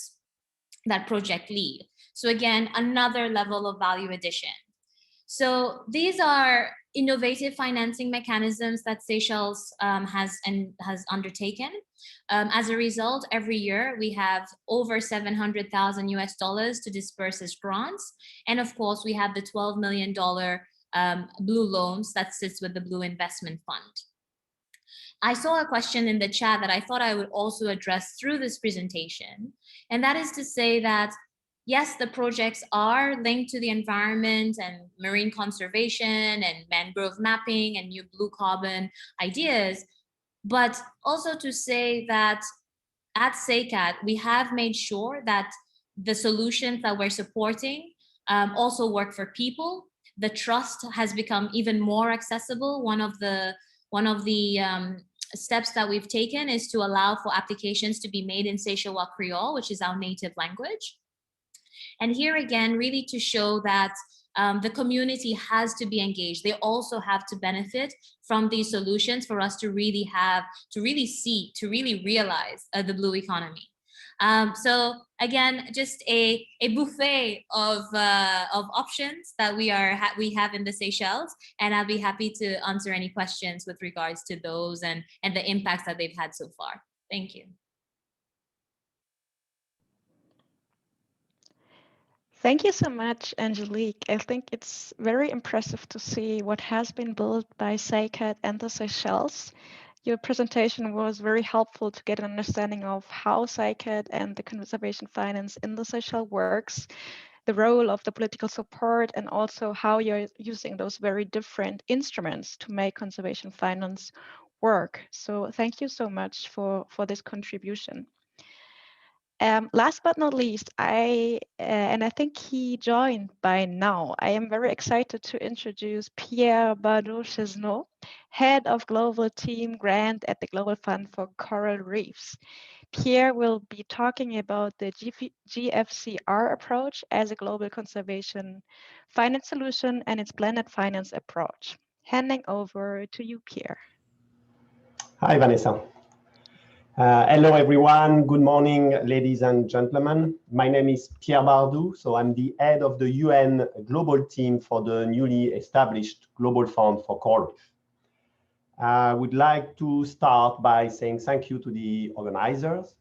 S7: project lead. So again, another level of value addition. So these are innovative financing mechanisms that Seychelles has undertaken. As a result, every year we have over $700,000 US to disperse as grants. And of course, we have the $12 million blue loans that sits with the Blue Investment Fund. I saw a question in the chat that I thought I would also address through this presentation. And that is to say that yes, the projects are linked to the environment and marine conservation and mangrove mapping and new blue carbon ideas, but also to say that at SECAT, we have made sure that the solutions that we're supporting also work for people. The trust has become even more accessible. One of the steps that we've taken is to allow for applications to be made in Seychellois Creole, which is our native language. And here again, really to show that the community has to be engaged. They also have to benefit from these solutions for us to really realize the blue economy. So again, just a buffet of options that we have in the Seychelles, and I'll be happy to answer any questions with regards to those and the impacts that they've had so far. Thank you.
S2: Thank you so much, Angelique. I think it's very impressive to see what has been built by SECAT and the Seychelles. Your presentation was very helpful to get an understanding of how SECAT and the conservation finance in the Seychelles works, the role of the political support, and also how you're using those very different instruments to make conservation finance work. So thank you so much for this contribution. Last but not least, and I think he joined by now, I am very excited to introduce Pierre Bardot-Chesneau, Head of Global Team Grant at the Global Fund for Coral Reefs. Pierre will be talking about the GFCR approach as a global conservation finance solution and its blended finance approach. Handing over to you, Pierre.
S8: Hi, Vanessa. Hello, everyone. Good morning, ladies and gentlemen. My name is Pierre Bardot, so I'm the head of the UN Global Team for the newly established Global Fund for Coral Reef. I would like to start by saying thank you to the organizers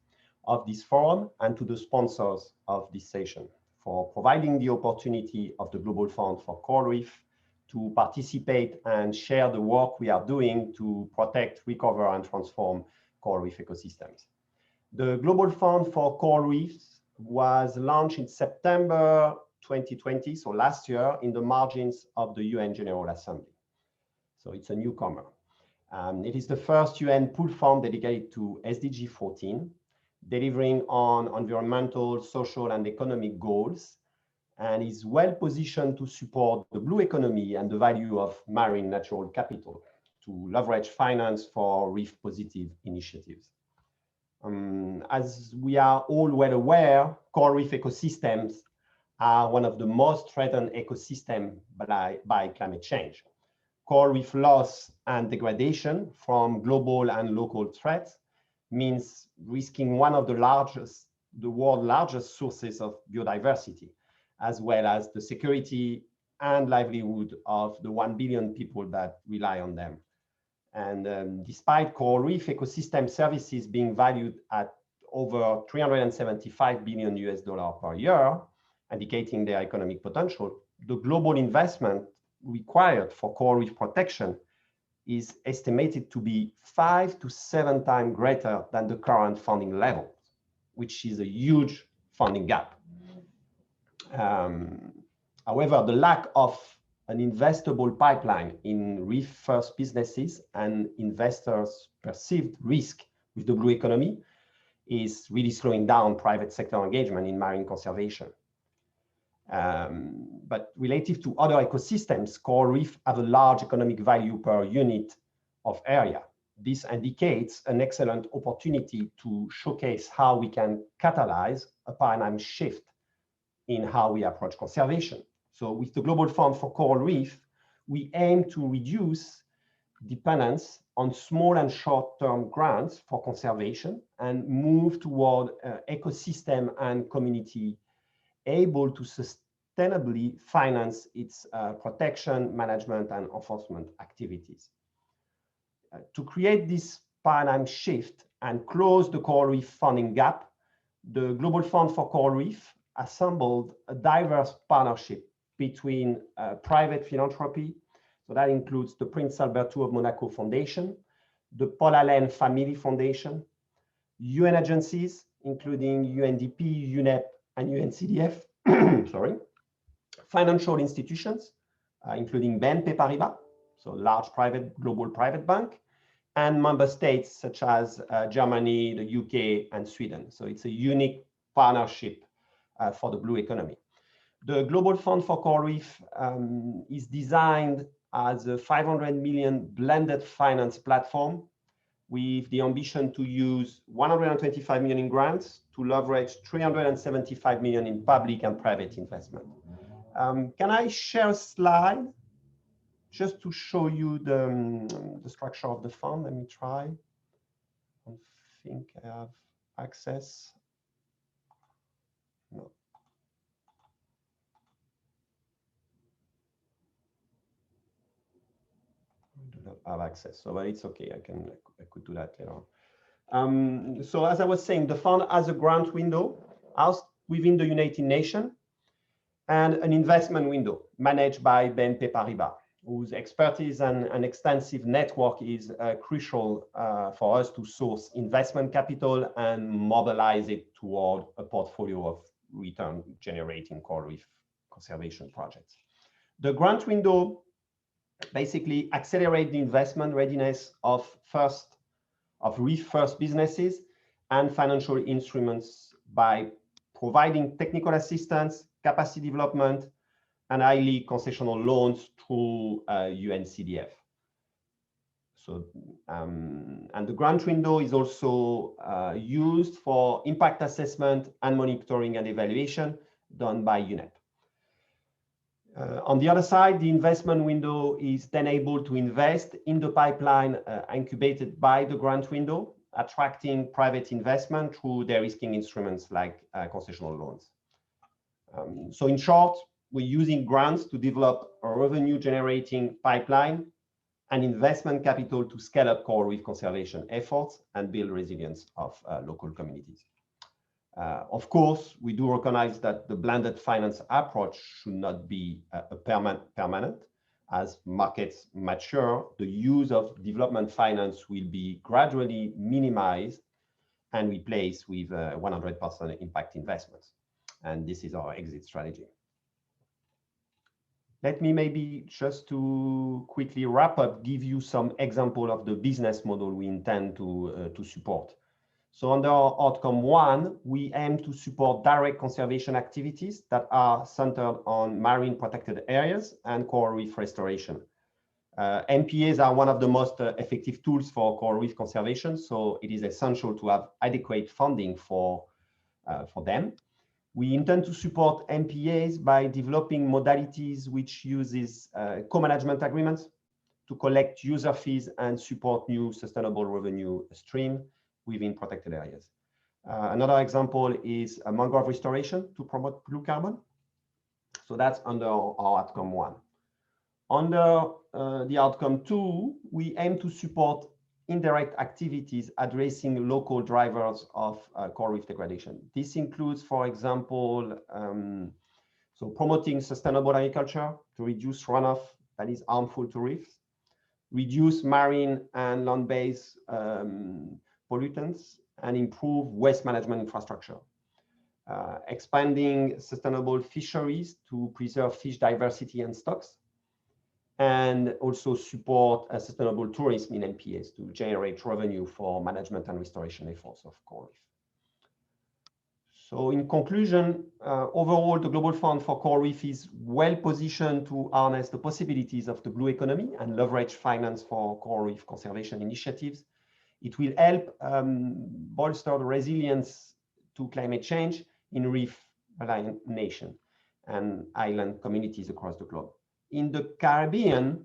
S8: of this forum and to the sponsors of this session for providing the opportunity of the Global Fund for Coral Reef to participate and share the work we are doing to protect, recover, and transform coral reef ecosystems. The Global Fund for Coral Reefs was launched in September 2020, so last year, in the margins of the UN General Assembly. So it's a newcomer. It is the first UN pool fund dedicated to SDG 14, delivering on environmental, social, and economic goals, and is well positioned to support the blue economy and the value of marine natural capital to leverage finance for reef positive initiatives. As we are all well aware, coral reef ecosystems are one of the most threatened ecosystems by climate change. Coral reef loss and degradation from global and local threats means risking one of the world's largest sources of biodiversity, as well as the security and livelihood of the 1 billion people that rely on them. And despite coral reef ecosystem services being valued at over $375 billion per year, indicating their economic potential, the global investment required for coral reef protection is estimated to be 5 to 7 times greater than the current funding level, which is a huge funding gap. However, the lack of an investable pipeline in reef-first businesses and investors' perceived risk with the blue economy is really slowing down private sector engagement in marine conservation. But relative to other ecosystems, coral reef have a large economic value per unit of area. This indicates an excellent opportunity to showcase how we can catalyze a paradigm shift in how we approach conservation. So with the Global Fund for Coral Reef, we aim to reduce dependence on small and short-term grants for conservation and move toward ecosystem and community able to sustainably finance its protection, management, and enforcement activities. To create this paradigm shift and close the coral reef funding gap, the Global Fund for Coral Reef assembled a diverse partnership between private philanthropy, so that includes the Prince Alberto of Monaco Foundation, the Paul Allen Family Foundation, UN agencies, including UNDP, UNEP, and UNCDF, sorry, financial institutions, including BNP Paribas, so large global private bank, and member states such as Germany, the UK, and Sweden. So it's a unique partnership for the blue economy. The Global Fund for Coral Reef is designed as a 500 million blended finance platform with the ambition to use 125 million in grants to leverage 375 million in public and private investment. Can I share a slide just to show you the structure of the fund? Let me try. I don't think I have access. No. I do not have access, so but it's okay. I could do that later on. So as I was saying, the fund has a grant window housed within the United Nations and an investment window managed by BNP Paribas, whose expertise and extensive network is crucial for us to source investment capital and mobilize it toward a portfolio of return-generating coral reef conservation projects. The grant window basically accelerates the investment readiness of reef-first businesses and financial instruments by providing technical assistance, capacity development, and highly concessional loans through UNCDF. So, and the grant window is also used for impact assessment and monitoring and evaluation done by UNEP. On the other side, the investment window is then able to invest in the pipeline incubated by the grant window, attracting private investment through de-risking instruments like concessional loans. So in short, we're using grants to develop a revenue-generating pipeline and investment capital to scale up coral reef conservation efforts and build resilience of local communities. Of course, we do recognize that the blended finance approach should not be permanent. As markets mature, the use of development finance will be gradually minimized and replaced with 100% impact investments. And this is our exit strategy. Let me maybe just to quickly wrap up, give you some example of the business model we intend to support. So under outcome 1, we aim to support direct conservation activities that are centered on marine protected areas and coral reef restoration. MPAs are one of the most effective tools for coral reef conservation, so it is essential to have adequate funding for them. We intend to support MPAs by developing modalities which uses co-management agreements to collect user fees and support new sustainable revenue stream within protected areas. Another example is a mangrove restoration to promote blue carbon. So that's under our outcome 1. Under the outcome 2, we aim to support indirect activities addressing local drivers of coral reef degradation. This includes, for example, so promoting sustainable agriculture to reduce runoff that is harmful to reefs, reduce marine and land-based pollutants, and improve waste management infrastructure. Expanding sustainable fisheries to preserve fish diversity and stocks, and also support sustainable tourism in MPAs to generate revenue for management and restoration efforts of coral reef. So in conclusion, overall, the Global Fund for Coral Reef is well positioned to harness the possibilities of the blue economy and leverage finance for coral reef conservation initiatives. It will help bolster the resilience to climate change in reef-reliant nations and island communities across the globe. In the Caribbean,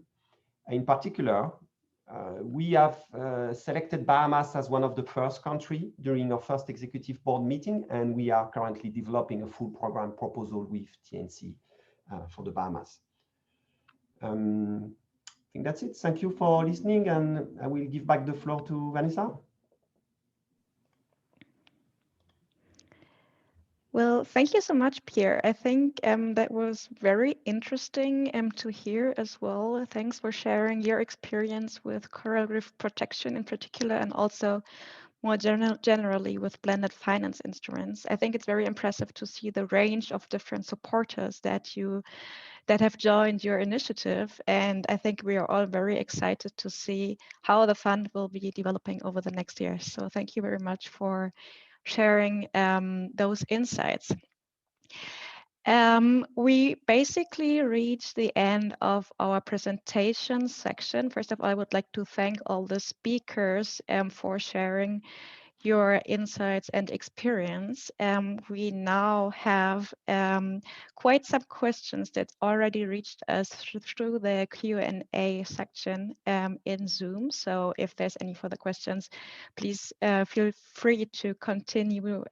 S8: in particular, we have selected Bahamas as one of the first countries during our first executive board meeting, and we are currently developing a full program proposal with TNC for the Bahamas. I think that's it. Thank you for listening, and I will give back the floor to Vanessa.
S2: Well, thank you so much, Pierre. I think that was very interesting to hear as well. Thanks for sharing your experience with coral reef protection in particular, and also more generally with blended finance instruments. I think it's very impressive to see the range of different supporters that have joined your initiative. And I think we are all very excited to see how the fund will be developing over the next year. So thank you very much for sharing those insights. We basically reached the end of our presentation section. First of all, I would like to thank all the speakers for sharing your insights and experience. We now have quite some questions that already reached us through the Q&A section in Zoom. So if there's any further questions, please feel free to continue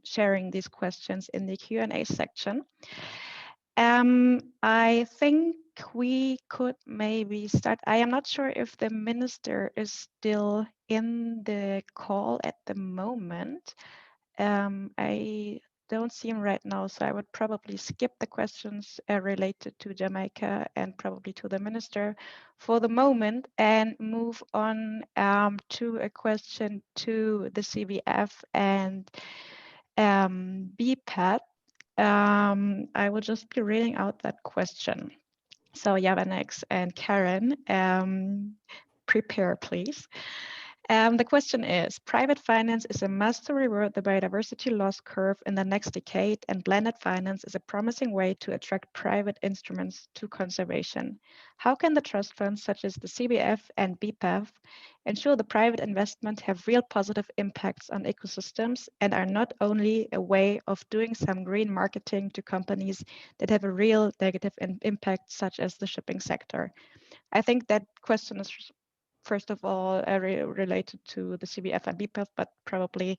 S2: sharing these questions in the Q&A section. I think we could maybe start. I am not sure if the minister is still in the call at the moment. I don't see him right now, so I would probably skip the questions related to Jamaica and probably to the minister for the moment and move on to a question to the CBF and BPAT. I will just be reading out that question. So Yavanex and Karen, prepare please. The question is, private finance is a must to revert the biodiversity loss curve in the next decade, and blended finance is a promising way to attract private instruments to conservation. How can the trust funds such as the CBF and BPAF ensure the private investment have real positive impacts on ecosystems and are not only a way of doing some green marketing to companies that have a real negative impact, such as the shipping sector? I think that question is first of all related to the CBF and BPAF, but probably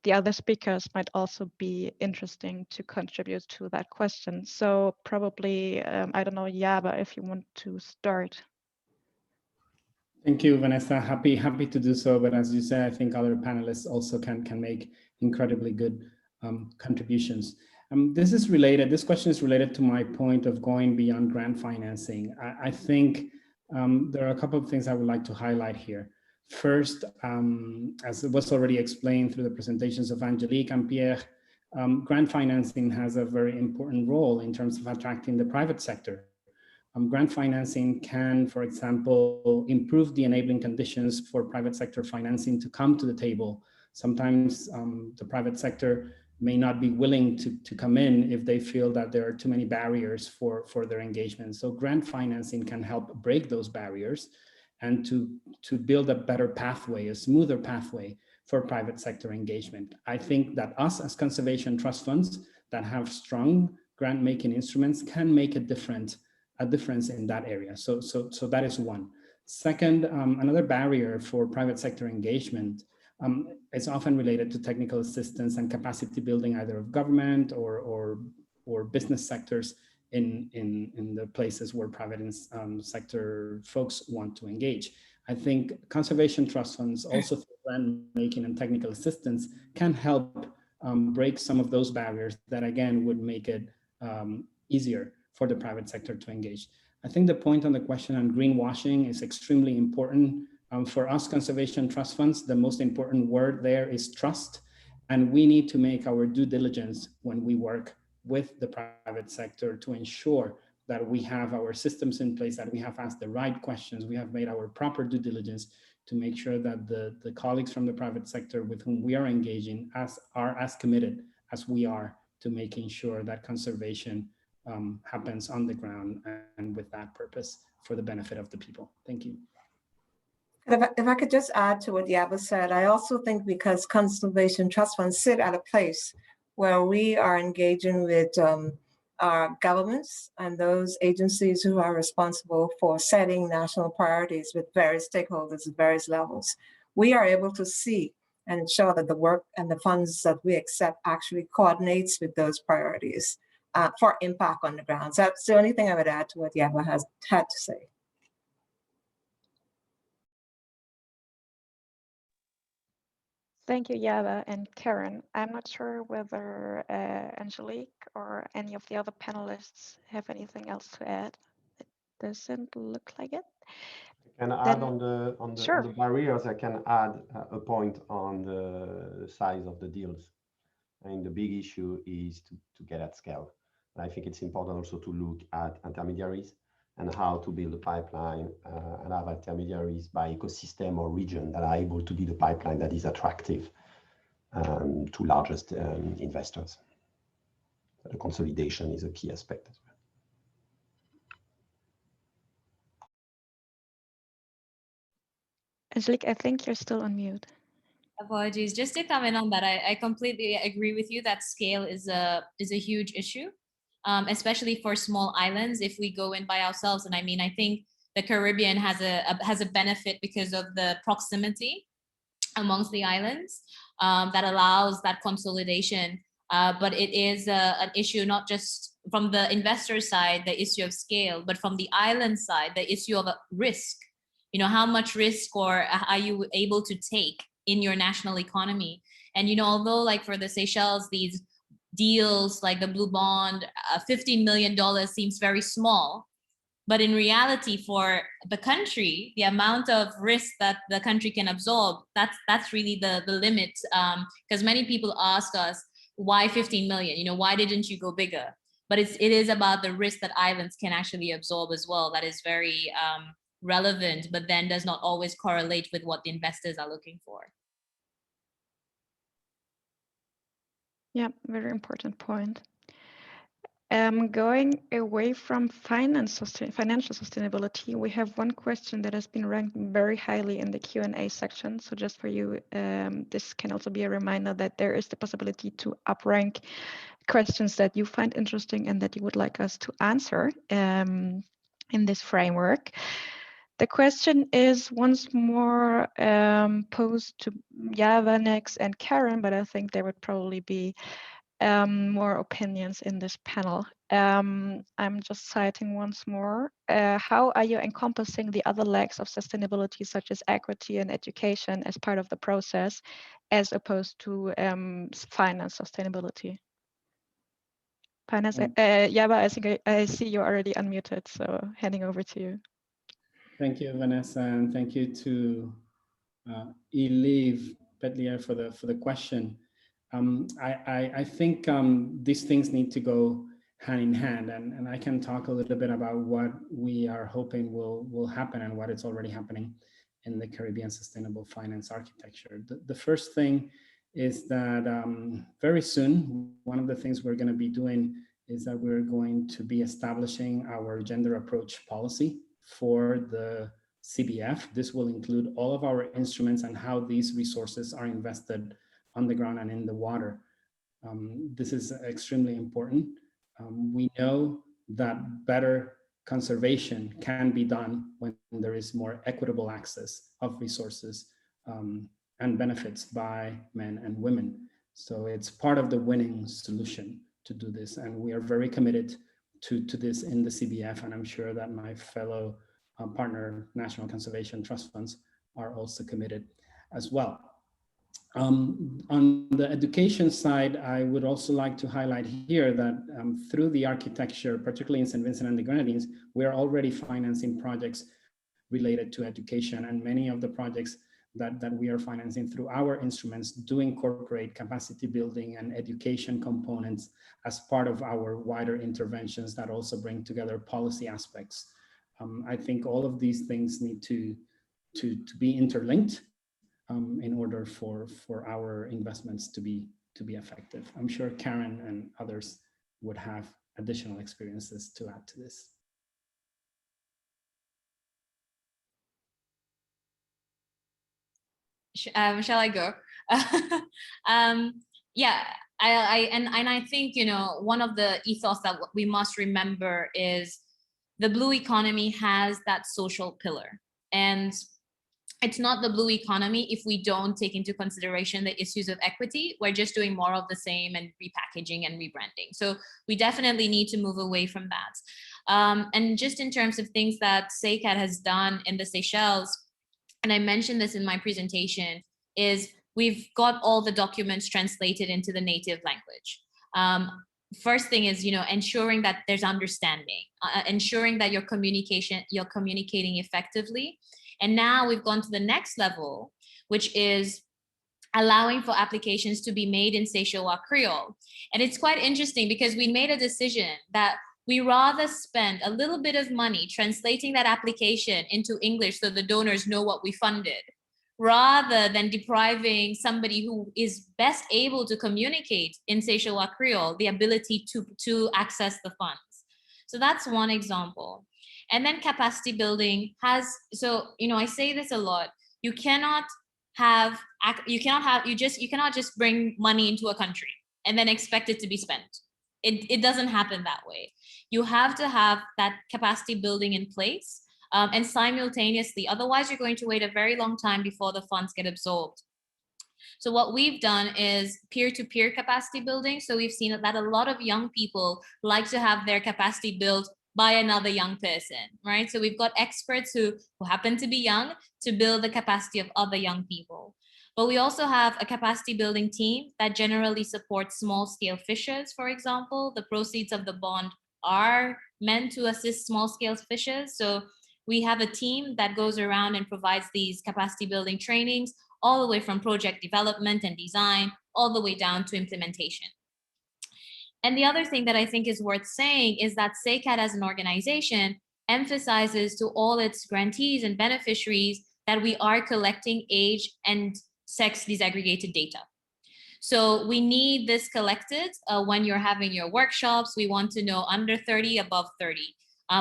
S2: the other speakers might also be interesting to contribute to that question. So probably, I don't know, Yaba, if you want to start.
S4: Thank you, Vanessa. Happy to do so. But as you said, I think other panelists also can make incredibly good contributions. This question is related to my point of going beyond grant financing. I think there are a couple of things I would like to highlight here. First, as it was already explained through the presentations of Angelique and Pierre, grant financing has a very important role in terms of attracting the private sector grant financing can, for example, improve the enabling conditions for private sector financing to come to the table. Sometimes the private sector may not be willing to come in if they feel that there are too many barriers for their engagement. So grant financing can help break those barriers and to build a better pathway, a smoother pathway for private sector engagement. I think that us as conservation trust funds that have strong grant making instruments can make a difference in that area. So that is one. Second, another barrier for private sector engagement is often related to technical assistance and capacity building, either of government or business sectors in the places where private sector folks want to engage. I think conservation trust funds also through grant making and technical assistance can help break some of those barriers that again would make it easier for the private sector to engage. I think the point on the question on greenwashing is extremely important. For us conservation trust funds, the most important word there is trust. And we need to make our due diligence when we work with the private sector to ensure that we have our systems in place, that we have asked the right questions, we have made our proper due diligence to make sure that the colleagues from the private sector with whom we are engaging are as committed as we are to making sure that conservation happens on the ground and with that purpose for the benefit of the people. Thank you.
S5: If I could just add to what Yaba said, I also think because conservation trust funds sit at a place where we are engaging with our governments and those agencies who are responsible for setting national priorities with various stakeholders at various levels, we are able to see and ensure that the work and the funds that we accept actually coordinates with those priorities for impact on the ground. So that's the only thing I would add to what Yaba has had to say.
S2: Thank you, Yaba and Karen. I'm not sure whether Angelique or any of the other panelists have anything else to add. It doesn't look like it.
S8: I can add on the barriers. I can add a point on the size of the deals. And the big issue is to get at scale. And I think it's important also to look at intermediaries and how to build a pipeline and have intermediaries by ecosystem or region that are able to build a pipeline that is attractive to largest investors. The consolidation is a key aspect as well.
S2: Angelique, I think you're still on mute.
S7: Apologies. Just to comment on that, I completely agree with you that scale is a huge issue, especially for small islands. If we go in by ourselves, and I mean, I think the Caribbean has a benefit because of the proximity amongst the islands that allows that consolidation. But it is an issue not just from the investor side, the issue of scale, but from the island side, the issue of risk. You know, how much risk or are you able to take in your national economy? And, you know, although like for the Seychelles, these deals like the blue bond, $15 million seems very small, but in reality for the country, the amount of risk that the country can absorb, that's really the limit. Because many people ask us, why 15 million? You know, why didn't you go bigger? But it is about the risk that islands can actually absorb as well. That is very relevant, but then does not always correlate with what the investors are looking for.
S2: Yeah, very important point. Going away from financial sustainability, we have one question that has been ranked very highly in the Q&A section. So just for you, this can also be a reminder that there is the possibility to uprank questions that you find interesting and that you would like us to answer in this framework. The question is once more posed to Yava next and Karen, but I think there would probably be more opinions in this panel. I'm just citing once more. How are you encompassing the other legs of sustainability, such as equity and education, as part of the process, as opposed to finance sustainability? Finance, Yaba, I think I see you're already unmuted, so handing over to you.
S4: Thank you, Vanessa, and thank you to Elive Petlier for the question. I think these things need to go hand in hand. And I can talk a little bit about what we are hoping will happen and what is already happening in the Caribbean Sustainable Finance Architecture. The first thing is that very soon, one of the things we're going to be doing is that we're going to be establishing our gender approach policy for the CBF. This will include all of our instruments and how these resources are invested on the ground and in the water. This is extremely important. We know that better conservation can be done when there is more equitable access of resources and benefits by men and women. So it's part of the winning solution to do this. And we are very committed to this in the CBF. And I'm sure that my fellow partner National Conservation Trust Funds are also committed as well. On the education side, I would also like to highlight here that through the architecture, particularly in St. Vincent and the Grenadines, we are already financing projects related to education, and many of the projects that we are financing through our instruments do incorporate capacity building and education components as part of our wider interventions that also bring together policy aspects. I think all of these things need to be interlinked in order for our investments to be effective. I'm sure Karen and others would have additional experiences to add to this.
S7: Shall I go? Yeah, I think, you know, one of the ethos that we must remember is the blue economy has that social pillar, and it's not the blue economy if we don't take into consideration the issues of equity. We're just doing more of the same and repackaging and rebranding. So we definitely need to move away from that. And just in terms of things that SECAD has done in the Seychelles, and I mentioned this in my presentation, is we've got all the documents translated into the native language. First thing is, you know, ensuring that there's understanding, ensuring that you're communicating effectively. And now we've gone to the next level, which is allowing for applications to be made in Seychellois Creole. And it's quite interesting because we made a decision that we rather spend a little bit of money translating that application into English so the donors know what we funded, rather than depriving somebody who is best able to communicate in Seychellois Creole the ability to access the funds. So that's one example. And then capacity building has, so, you know, I say this a lot, you cannot just bring money into a country and then expect it to be spent. It doesn't happen that way. You have to have that capacity building in place and simultaneously, otherwise you're going to wait a very long time before the funds get absorbed. So what we've done is peer-to-peer capacity building. So we've seen that a lot of young people like to have their capacity built by another young person, right? So we've got experts who happen to be young to build the capacity of other young people. But we also have a capacity building team that generally supports small scale fishers, for example. The proceeds of the bond are meant to assist small scale fishers. So we have a team that goes around and provides these capacity building trainings, all the way from project development and design, all the way down to implementation. And the other thing that I think is worth saying is that SECAD as an organization emphasizes to all its grantees and beneficiaries that we are collecting age and sex disaggregated data. So we need this collected when you're having your workshops. We want to know under 30, above 30.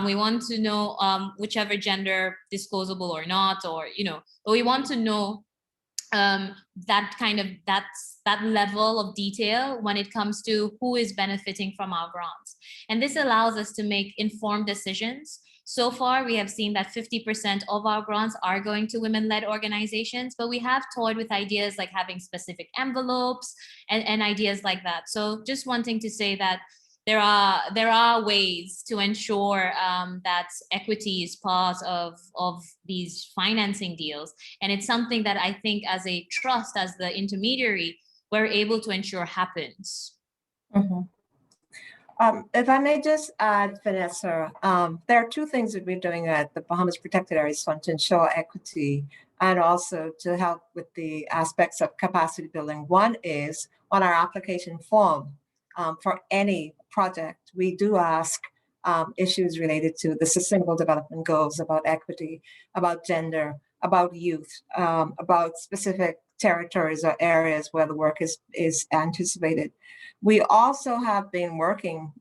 S7: We want to know whichever gender, disclosable or not, or, you know, but we want to know that level of detail when it comes to who is benefiting from our grants. And this allows us to make informed decisions. So far, we have seen that 50% of our grants are going to women-led organizations, but we have toyed with ideas like having specific envelopes and ideas like that. So just wanting to say that there are ways to ensure that equity is part of these financing deals. And it's something that I think as a trust, as the intermediary, we're able to ensure happens.
S5: Mm-hmm. If I may just add, Vanessa, there are two things that we're doing at the Bahamas Protected Areas Fund to ensure equity and also to help with the aspects of capacity building. One is on our application form for any project, we do ask issues related to the Sustainable Development Goals, about equity, about gender, about youth, about specific territories or areas where the work is anticipated. We also have been working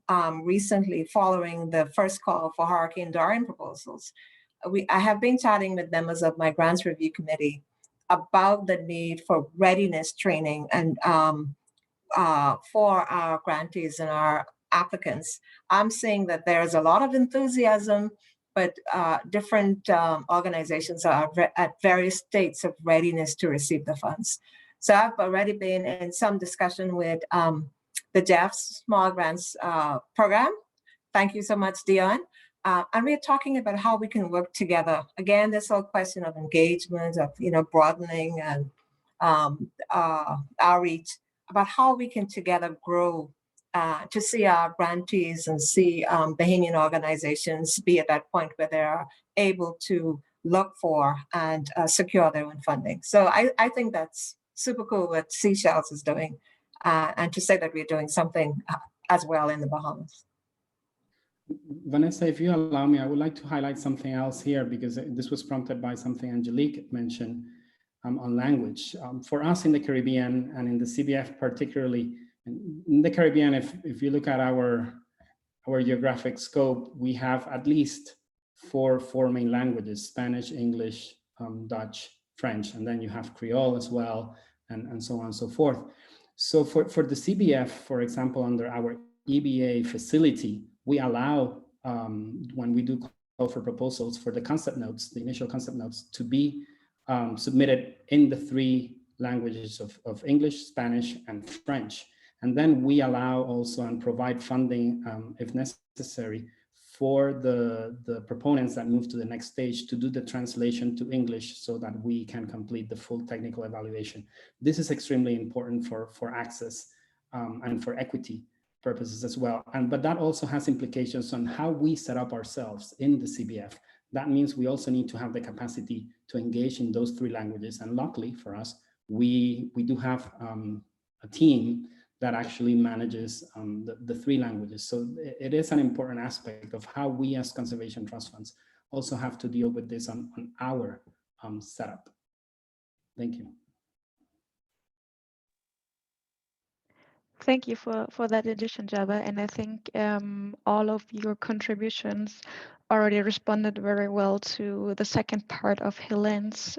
S5: recently following the first call for Hurricane Dorian proposals. I have been chatting with members of my grants review committee about the need for readiness training and for our grantees and our applicants. I'm seeing that there's a lot of enthusiasm, but different organizations are at various states of readiness to receive the funds. So I've already been in some discussion with the Dfis Small Grants Program. Thank you so much, Dion. And we're talking about how we can work together. Again, this whole question of engagement, of broadening and outreach, about how we can together grow to see our grantees and see Bahamian organizations be at that point where they are able to look for and secure their own funding. So I think that's super cool what Seychelles is doing, and to say that we're doing something as well in the Bahamas.
S4: Vanessa, if you allow me, I would like to highlight something else here, because this was prompted by something Angelique mentioned on language. For us in the Caribbean and in the CBF particularly, in the Caribbean, if you look at our geographic scope, we have at least four main languages: Spanish, English, Dutch, French, and then you have Creole as well, and so on and so forth. So for the CBF, for example, under our EBA facility, we allow, when we do call for proposals, for the concept notes, the initial concept notes, to be submitted in the three languages of English, Spanish, and French. And then we allow also and provide funding, if necessary, for the proponents that move to the next stage to do the translation to English so that we can complete the full technical evaluation. This is extremely important for access and for equity purposes as well. But that also has implications on how we set up ourselves in the CBF. That means we also need to have the capacity to engage in those three languages. And luckily for us, we do have a team that actually manages the three languages. So it is an important aspect of how we as conservation trust funds also have to deal with this on our setup. Thank you.
S2: Thank you for that addition, Java. And I think all of your contributions already responded very well to the second part of Helene's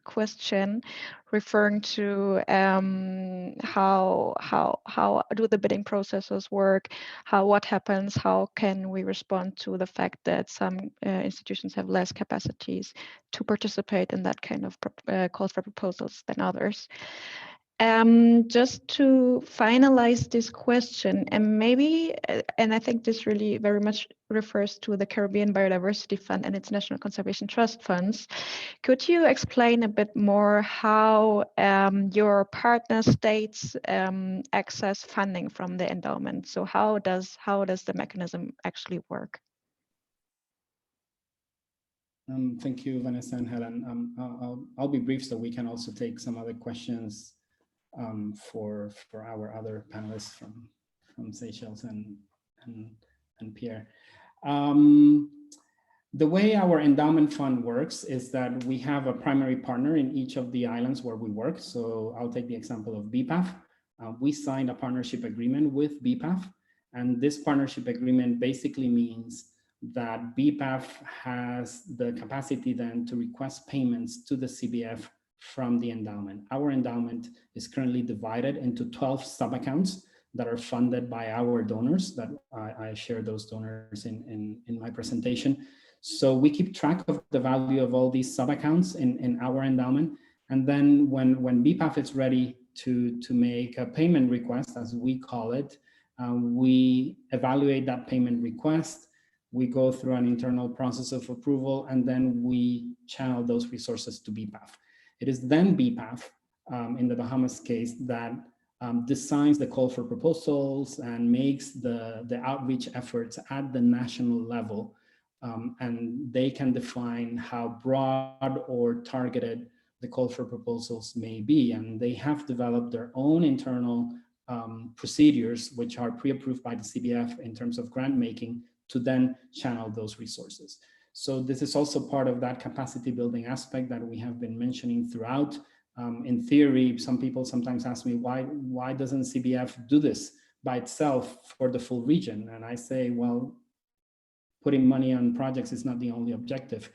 S2: question, referring to how do the bidding processes work, what happens, how can we respond to the fact that some institutions have less capacities to participate in that kind of calls for proposals than others. Just to finalize this question, and maybe, and I think this really very much refers to the Caribbean Biodiversity Fund and its National Conservation Trust funds, could you explain a bit more how your partner states access funding from the endowment? So how does the mechanism actually work?
S4: Thank you, Vanessa and Helen. I'll be brief so we can also take some other questions for our other panelists from Seychelles and Pierre. The way our endowment fund works is that we have a primary partner in each of the islands where we work. So I'll take the example of BPAF. We signed a partnership agreement with BPAF, and this partnership agreement basically means that BPAF has the capacity then to request payments to the CBF from the endowment. Our endowment is currently divided into 12 sub-accounts that are funded by our donors, that I share those donors in my presentation. So we keep track of the value of all these sub-accounts in our endowment. And then when BPAF is ready to make a payment request, as we call it, we evaluate that payment request. We go through an internal process of approval, and then we channel those resources to BPAF. It is then BPAF, in the Bahamas case, that designs the call for proposals and makes the outreach efforts at the national level. And they can define how broad or targeted the call for proposals may be. And they have developed their own internal procedures, which are pre-approved by the CBF in terms of grant making, to then channel those resources. So this is also part of that capacity building aspect that we have been mentioning throughout. In theory, some people sometimes ask me, why doesn't CBF do this by itself for the full region? And I say, well, putting money on projects is not the only objective.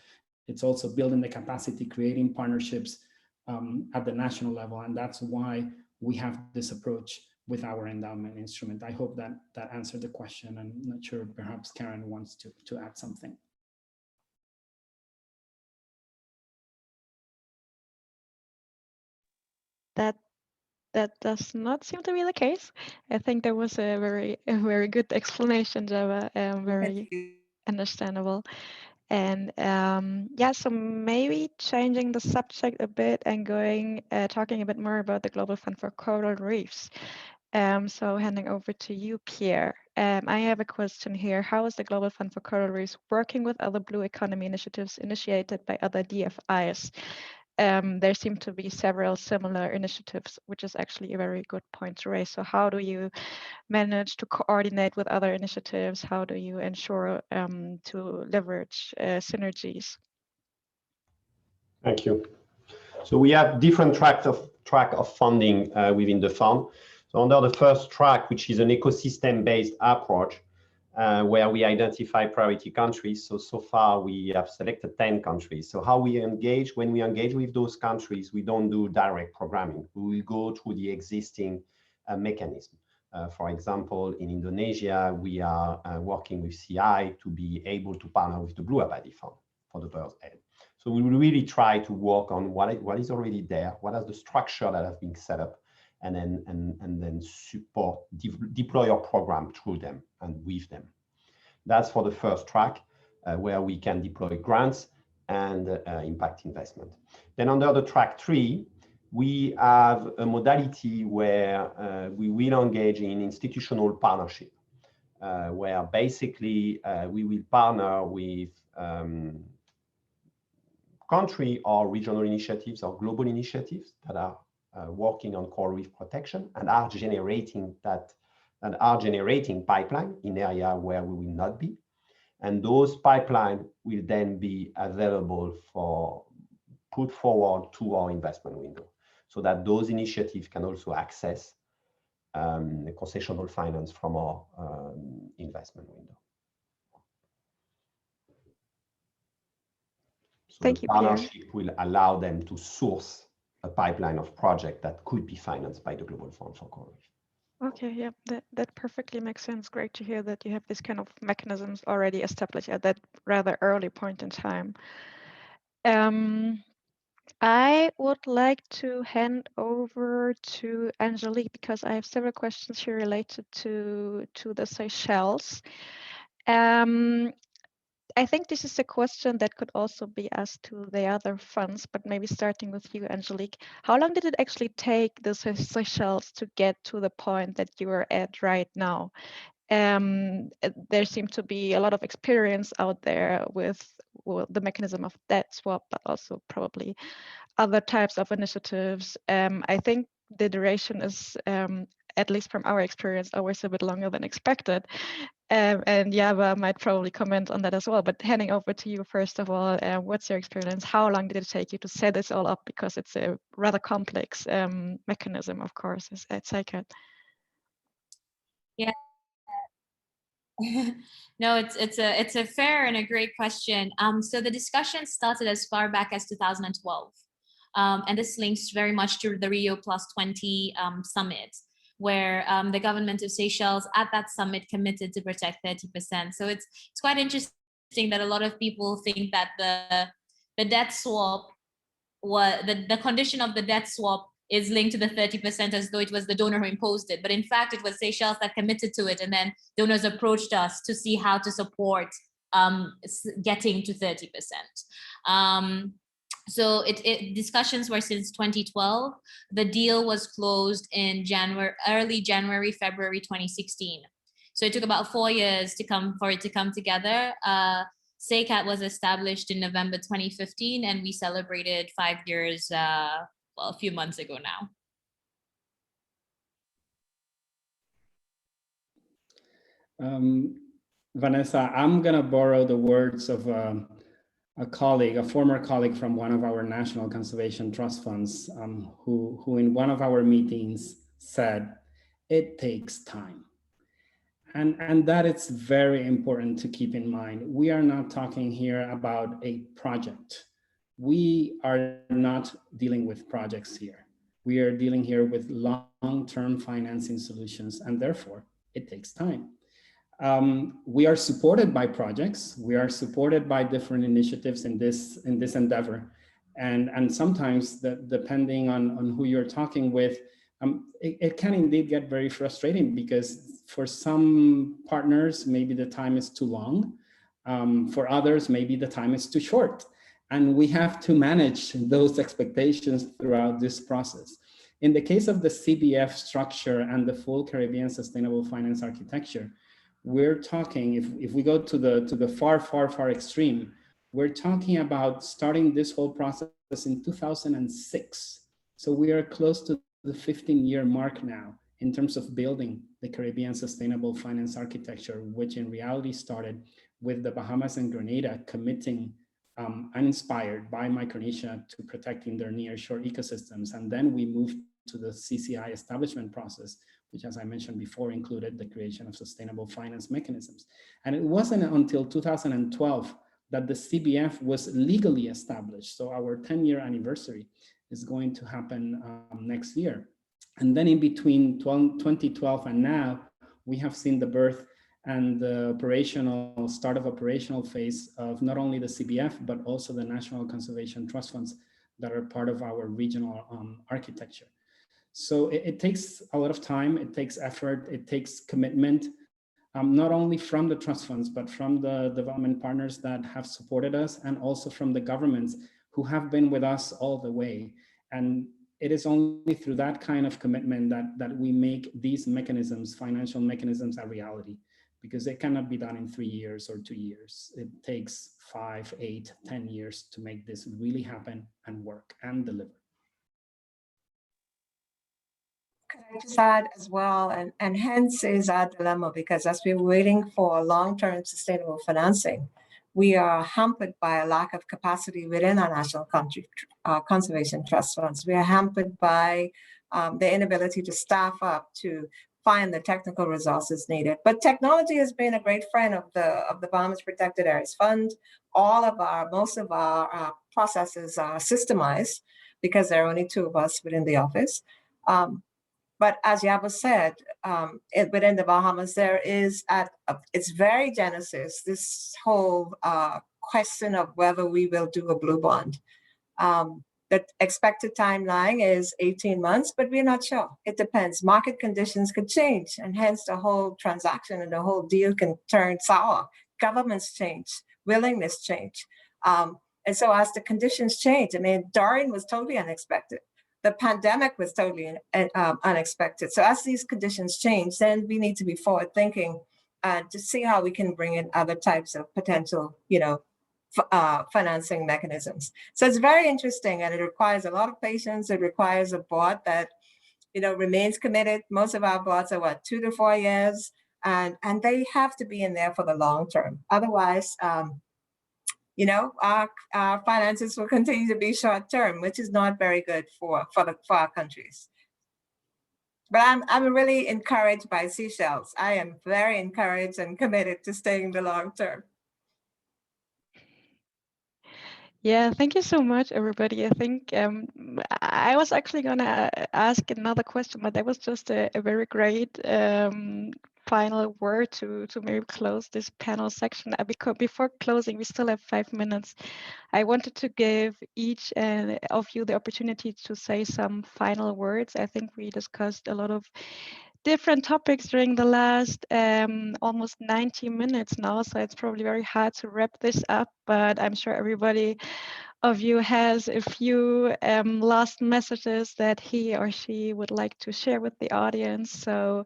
S4: It's also building the capacity, creating partnerships at the national level. And that's why we have this approach with our endowment instrument. I hope that that answered the question. I'm not sure, perhaps Karen wants to add something.
S2: That does not seem to be the case. I think there was a very good explanation, Java, very understandable. And yeah, so maybe changing the subject a bit and talking a bit more about the Global Fund for Coral Reefs. So handing over to you, Pierre. I have a question here. How is the Global Fund for Coral Reefs working with other blue economy initiatives initiated by other DFIs? There seem to be several similar initiatives, which is actually a very good point to raise. So how do you manage to coordinate with other initiatives? How do you ensure to leverage synergies?
S8: Thank you. So we have different track of funding within the fund. So under the first track, which is an ecosystem-based approach, where we identify priority countries. So far we have selected 10 countries. So how we engage, when we engage with those countries, we don't do direct programming. We will go through the existing mechanism. For example, in Indonesia, we are working with CI to be able to partner with the Blue Abadi Fund for the bird's head. So we will really try to work on what is already there, what is the structure that has been set up, and then support, deploy our program through them and with them. That's for the first track, where we can deploy grants and impact investment. Then under the track 3, we have a modality where we will engage in institutional partnership, where basically we will partner with country or regional initiatives or global initiatives that are working on coral reef protection and are generating pipeline in area where we will not be. And those pipeline will then be available for put forward to our investment window, so that those initiatives can also access the concessional finance from our investment window. So
S2: Thank you, Pierre.
S8: The partnership will allow them to source a pipeline of projects that could be financed by the Global Fund for Coral Reef.
S2: Okay, yeah, that perfectly makes sense. Great to hear that you have this kind of mechanisms already established at that rather early point in time. I would like to hand over to Angelique because I have several questions here related to the Seychelles. I think this is a question that could also be asked to the other funds, but maybe starting with you, Angelique. How long did it actually take the Seychelles to get to the point that you are at right now? There seemed to be a lot of experience out there with the mechanism of debt swap, but also probably other types of initiatives. I think the duration is, at least from our experience, always a bit longer than expected. And Java might probably comment on that as well, but handing over to you first of all, what's your experience? How long did it take you to set this all up? Because it's a rather complex mechanism, of course, at SciCat.
S7: Yeah. No, it's a fair and a great question. So the discussion started as far back as 2012. And this links very much to the Rio +20 summit, where the government of Seychelles at that summit committed to protect 30%. So it's quite interesting that a lot of people think that the debt swap, the condition of the debt swap is linked to the 30% as though it was the donor who imposed it. But in fact, it was Seychelles that committed to it. And then donors approached us to see how to support getting to 30%. So discussions were since 2012. The deal was closed in early January, February 2016. So it took about 4 years for it to come together. SciCat was established in November 2015, and we celebrated 5 years, a few months ago now.
S4: Vanessa, I'm going to borrow the words of a colleague, a former colleague from one of our national conservation trust funds, who in one of our meetings said, it takes time. And that is very important to keep in mind. We are not talking here about a project. We are not dealing with projects here. We are dealing here with long-term financing solutions, and therefore it takes time. We are supported by projects. We are supported by different initiatives in this endeavor. And sometimes, depending on who you're talking with, it can indeed get very frustrating, because for some partners, maybe the time is too long. For others, maybe the time is too short. And we have to manage those expectations throughout this process. In the case of the CBF structure and the full Caribbean sustainable finance architecture, we're talking, if we go to the far extreme, we're talking about starting this whole process in 2006. So we are close to the 15-year mark now in terms of building the Caribbean sustainable finance architecture, which in reality started with the Bahamas and Grenada committing, uninspired by Micronesia, to protecting their nearshore ecosystems. And then we moved to the CCI establishment process, which, as I mentioned before, included the creation of sustainable finance mechanisms. And it wasn't until 2012 that the CBF was legally established. So our 10-year anniversary is going to happen next year. And then in between 2012 and now, we have seen the birth and the start of operational phase of not only the CBF, but also the National Conservation Trust Funds that are part of our regional architecture. So it takes a lot of time, it takes effort, it takes commitment, not only from the trust funds, but from the development partners that have supported us, and also from the governments who have been with us all the way. And it is only through that kind of commitment that we make these mechanisms, financial mechanisms, a reality, because it cannot be done in 3 years or 2 years. It takes 5, 8, 10 years to make this really happen and work and deliver.
S5: Could I just add as well, and hence is our dilemma, because as we're waiting for long-term sustainable financing, we are hampered by a lack of capacity within our national conservation trust funds. We are hampered by the inability to staff up to find the technical resources needed. But technology has been a great friend of the Bahamas Protected Areas Fund. Most of our processes are systemized because there are only 2 of us within the office. But as Yaba said, within the Bahamas, there is at its very genesis, this whole question of whether we will do a blue bond. The expected timeline is 18 months, but we're not sure. It depends. Market conditions could change, and hence the whole transaction and the whole deal can turn sour. Governments change, willingness change. And so as the conditions change, I mean, Dorian was totally unexpected. The pandemic was totally unexpected. So as these conditions change, then we need to be forward thinking to see how we can bring in other types of potential, financing mechanisms. So it's very interesting, and it requires a lot of patience. It requires a board that, remains committed. Most of our boards are 2 to 4 years, and they have to be in there for the long term. Otherwise, our finances will continue to be short term, which is not very good for our countries. But I'm really encouraged by Seychelles. I am very encouraged and committed to staying the long term.
S2: Yeah, thank you so much, everybody. I think I was actually going to ask another question, but that was just a very great final word to maybe close this panel section. Because before closing, we still have 5 minutes. I wanted to give each of you the opportunity to say some final words. I think we discussed a lot of different topics during the last almost 90 minutes now, so it's probably very hard to wrap this up, but I'm sure everybody of you has a few last messages that he or she would like to share with the audience. So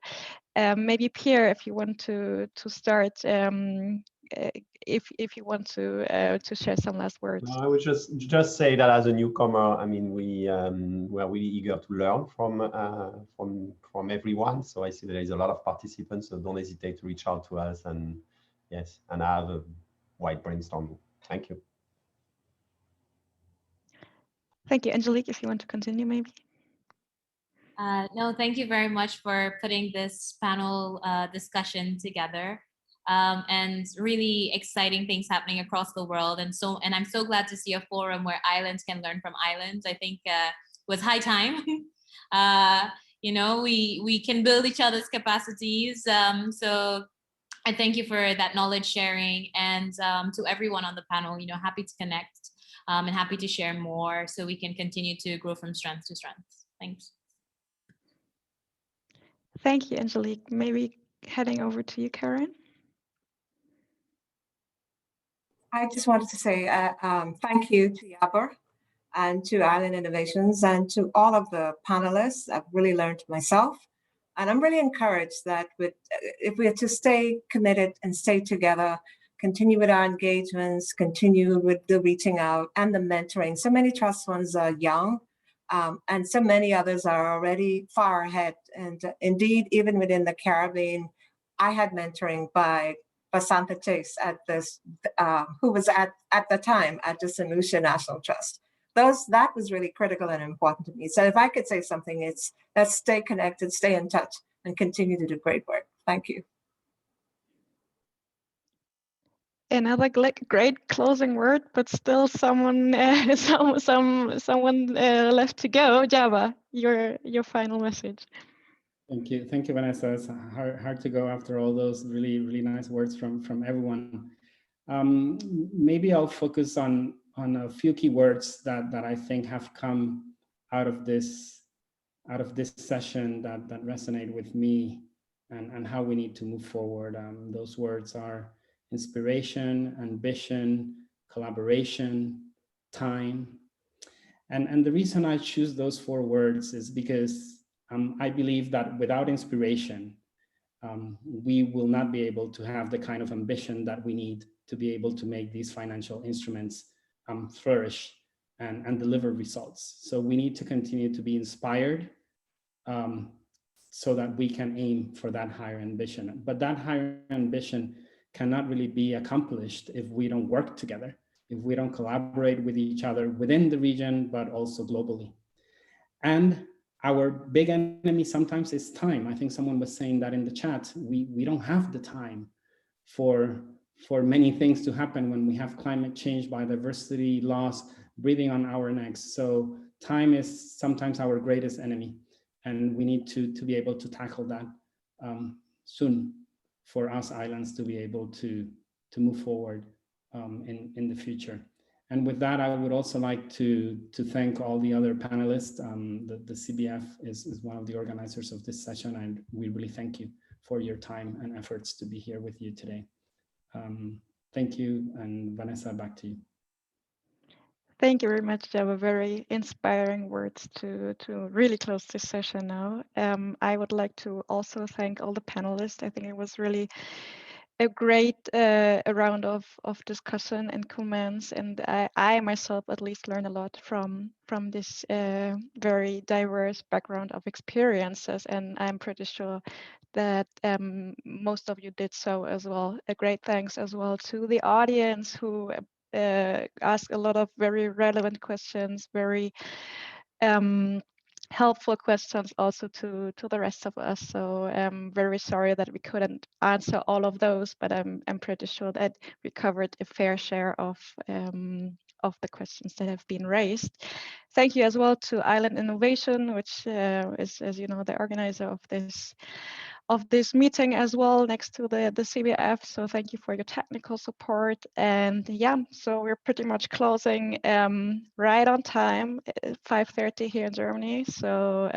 S2: maybe Pierre, if you want to start if you want to share some last words.
S8: No, I would just say that as a newcomer, I mean, we are really eager to learn from everyone. So I see there is a lot of participants, so don't hesitate to reach out to us and yes, and have a wide brainstorming. Thank you.
S2: Thank you, Angelique. If you want to continue, maybe.
S7: No, thank you very much for putting this panel discussion together. And really exciting things happening across the world. And I'm so glad to see a forum where islands can learn from islands. I think it was high time. You know, we can build each other's capacities. So I thank you for that knowledge sharing, and to everyone on the panel, you know, happy to connect and happy to share more so we can continue to grow from strength to strength. Thanks.
S2: Thank you, Angelique. Maybe heading over to you, Karen.
S5: I just wanted to say thank you to Yabber and to Island Innovations and to all of the panelists. I've really learned myself. And I'm really encouraged that if we are to stay committed and stay together, continue with our engagements, continue with the reaching out and the mentoring. So many trust funds are young, and so many others are already far ahead. And indeed, even within the Caribbean, I had mentoring by Basanta Chase at this, who was at the time at the St. Lucia National Trust. That was really critical and important to me. So if I could say something, it's let's stay connected, stay in touch, and continue to do great work. Thank you.
S2: Another great closing word, but still someone someone left to go. Java, your final message.
S4: Thank you, Vanessa. It's hard to go after all those really nice words from everyone. Maybe I'll focus on a few key words that I think have come out of this session that resonate with me and how we need to move forward. Those words are inspiration, ambition, collaboration, time. And the reason I choose those 4 words is because I believe that without inspiration, we will not be able to have the kind of ambition that we need to be able to make these financial instruments flourish and deliver results. So we need to continue to be inspired so that we can aim for that higher ambition. But that higher ambition cannot really be accomplished if we don't work together, if we don't collaborate with each other within the region, but also globally. And our big enemy sometimes is time. I think someone was saying that in the chat. We don't have the time for many things to happen when we have climate change, biodiversity loss breathing on our necks. So time is sometimes our greatest enemy, and we need to be able to tackle that soon for us islands to be able to move forward in the future. And with that, I would also like to thank all the other panelists. The CBF is one of the organizers of this session, and we really thank you for your time and efforts to be here with you today. Thank you, and Vanessa, back to you.
S2: Thank you very much, Java. Very inspiring words to really close this session now. I would like to also thank all the panelists. I think it was really a great round of discussion and comments, and I myself at least learned a lot from this very diverse background of experiences, and I'm pretty sure that most of you did so as well. A great thanks as well to the audience who asked a lot of very relevant questions, very helpful questions also to the rest of us. So I'm very sorry that we couldn't answer all of those, but I'm pretty sure that we covered a fair share of the questions that have been raised. Thank you as well to Island Innovation, which is, as you know, the organizer of this meeting as well, next to the CBF. So thank you for your technical support. And yeah, so we're pretty much closing right on time, 5:30 here in Germany. So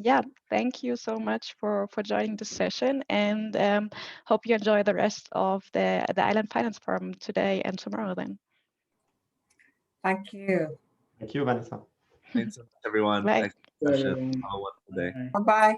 S2: yeah, thank you so much for joining the session, and hope you enjoy the rest of the Island Finance Forum today and tomorrow then.
S5: Thank you.
S8: Thank you, Vanessa.
S1: Thanks, everyone.
S2: Bye.
S1: Thanks for the session. Have a wonderful day.
S5: Bye-bye.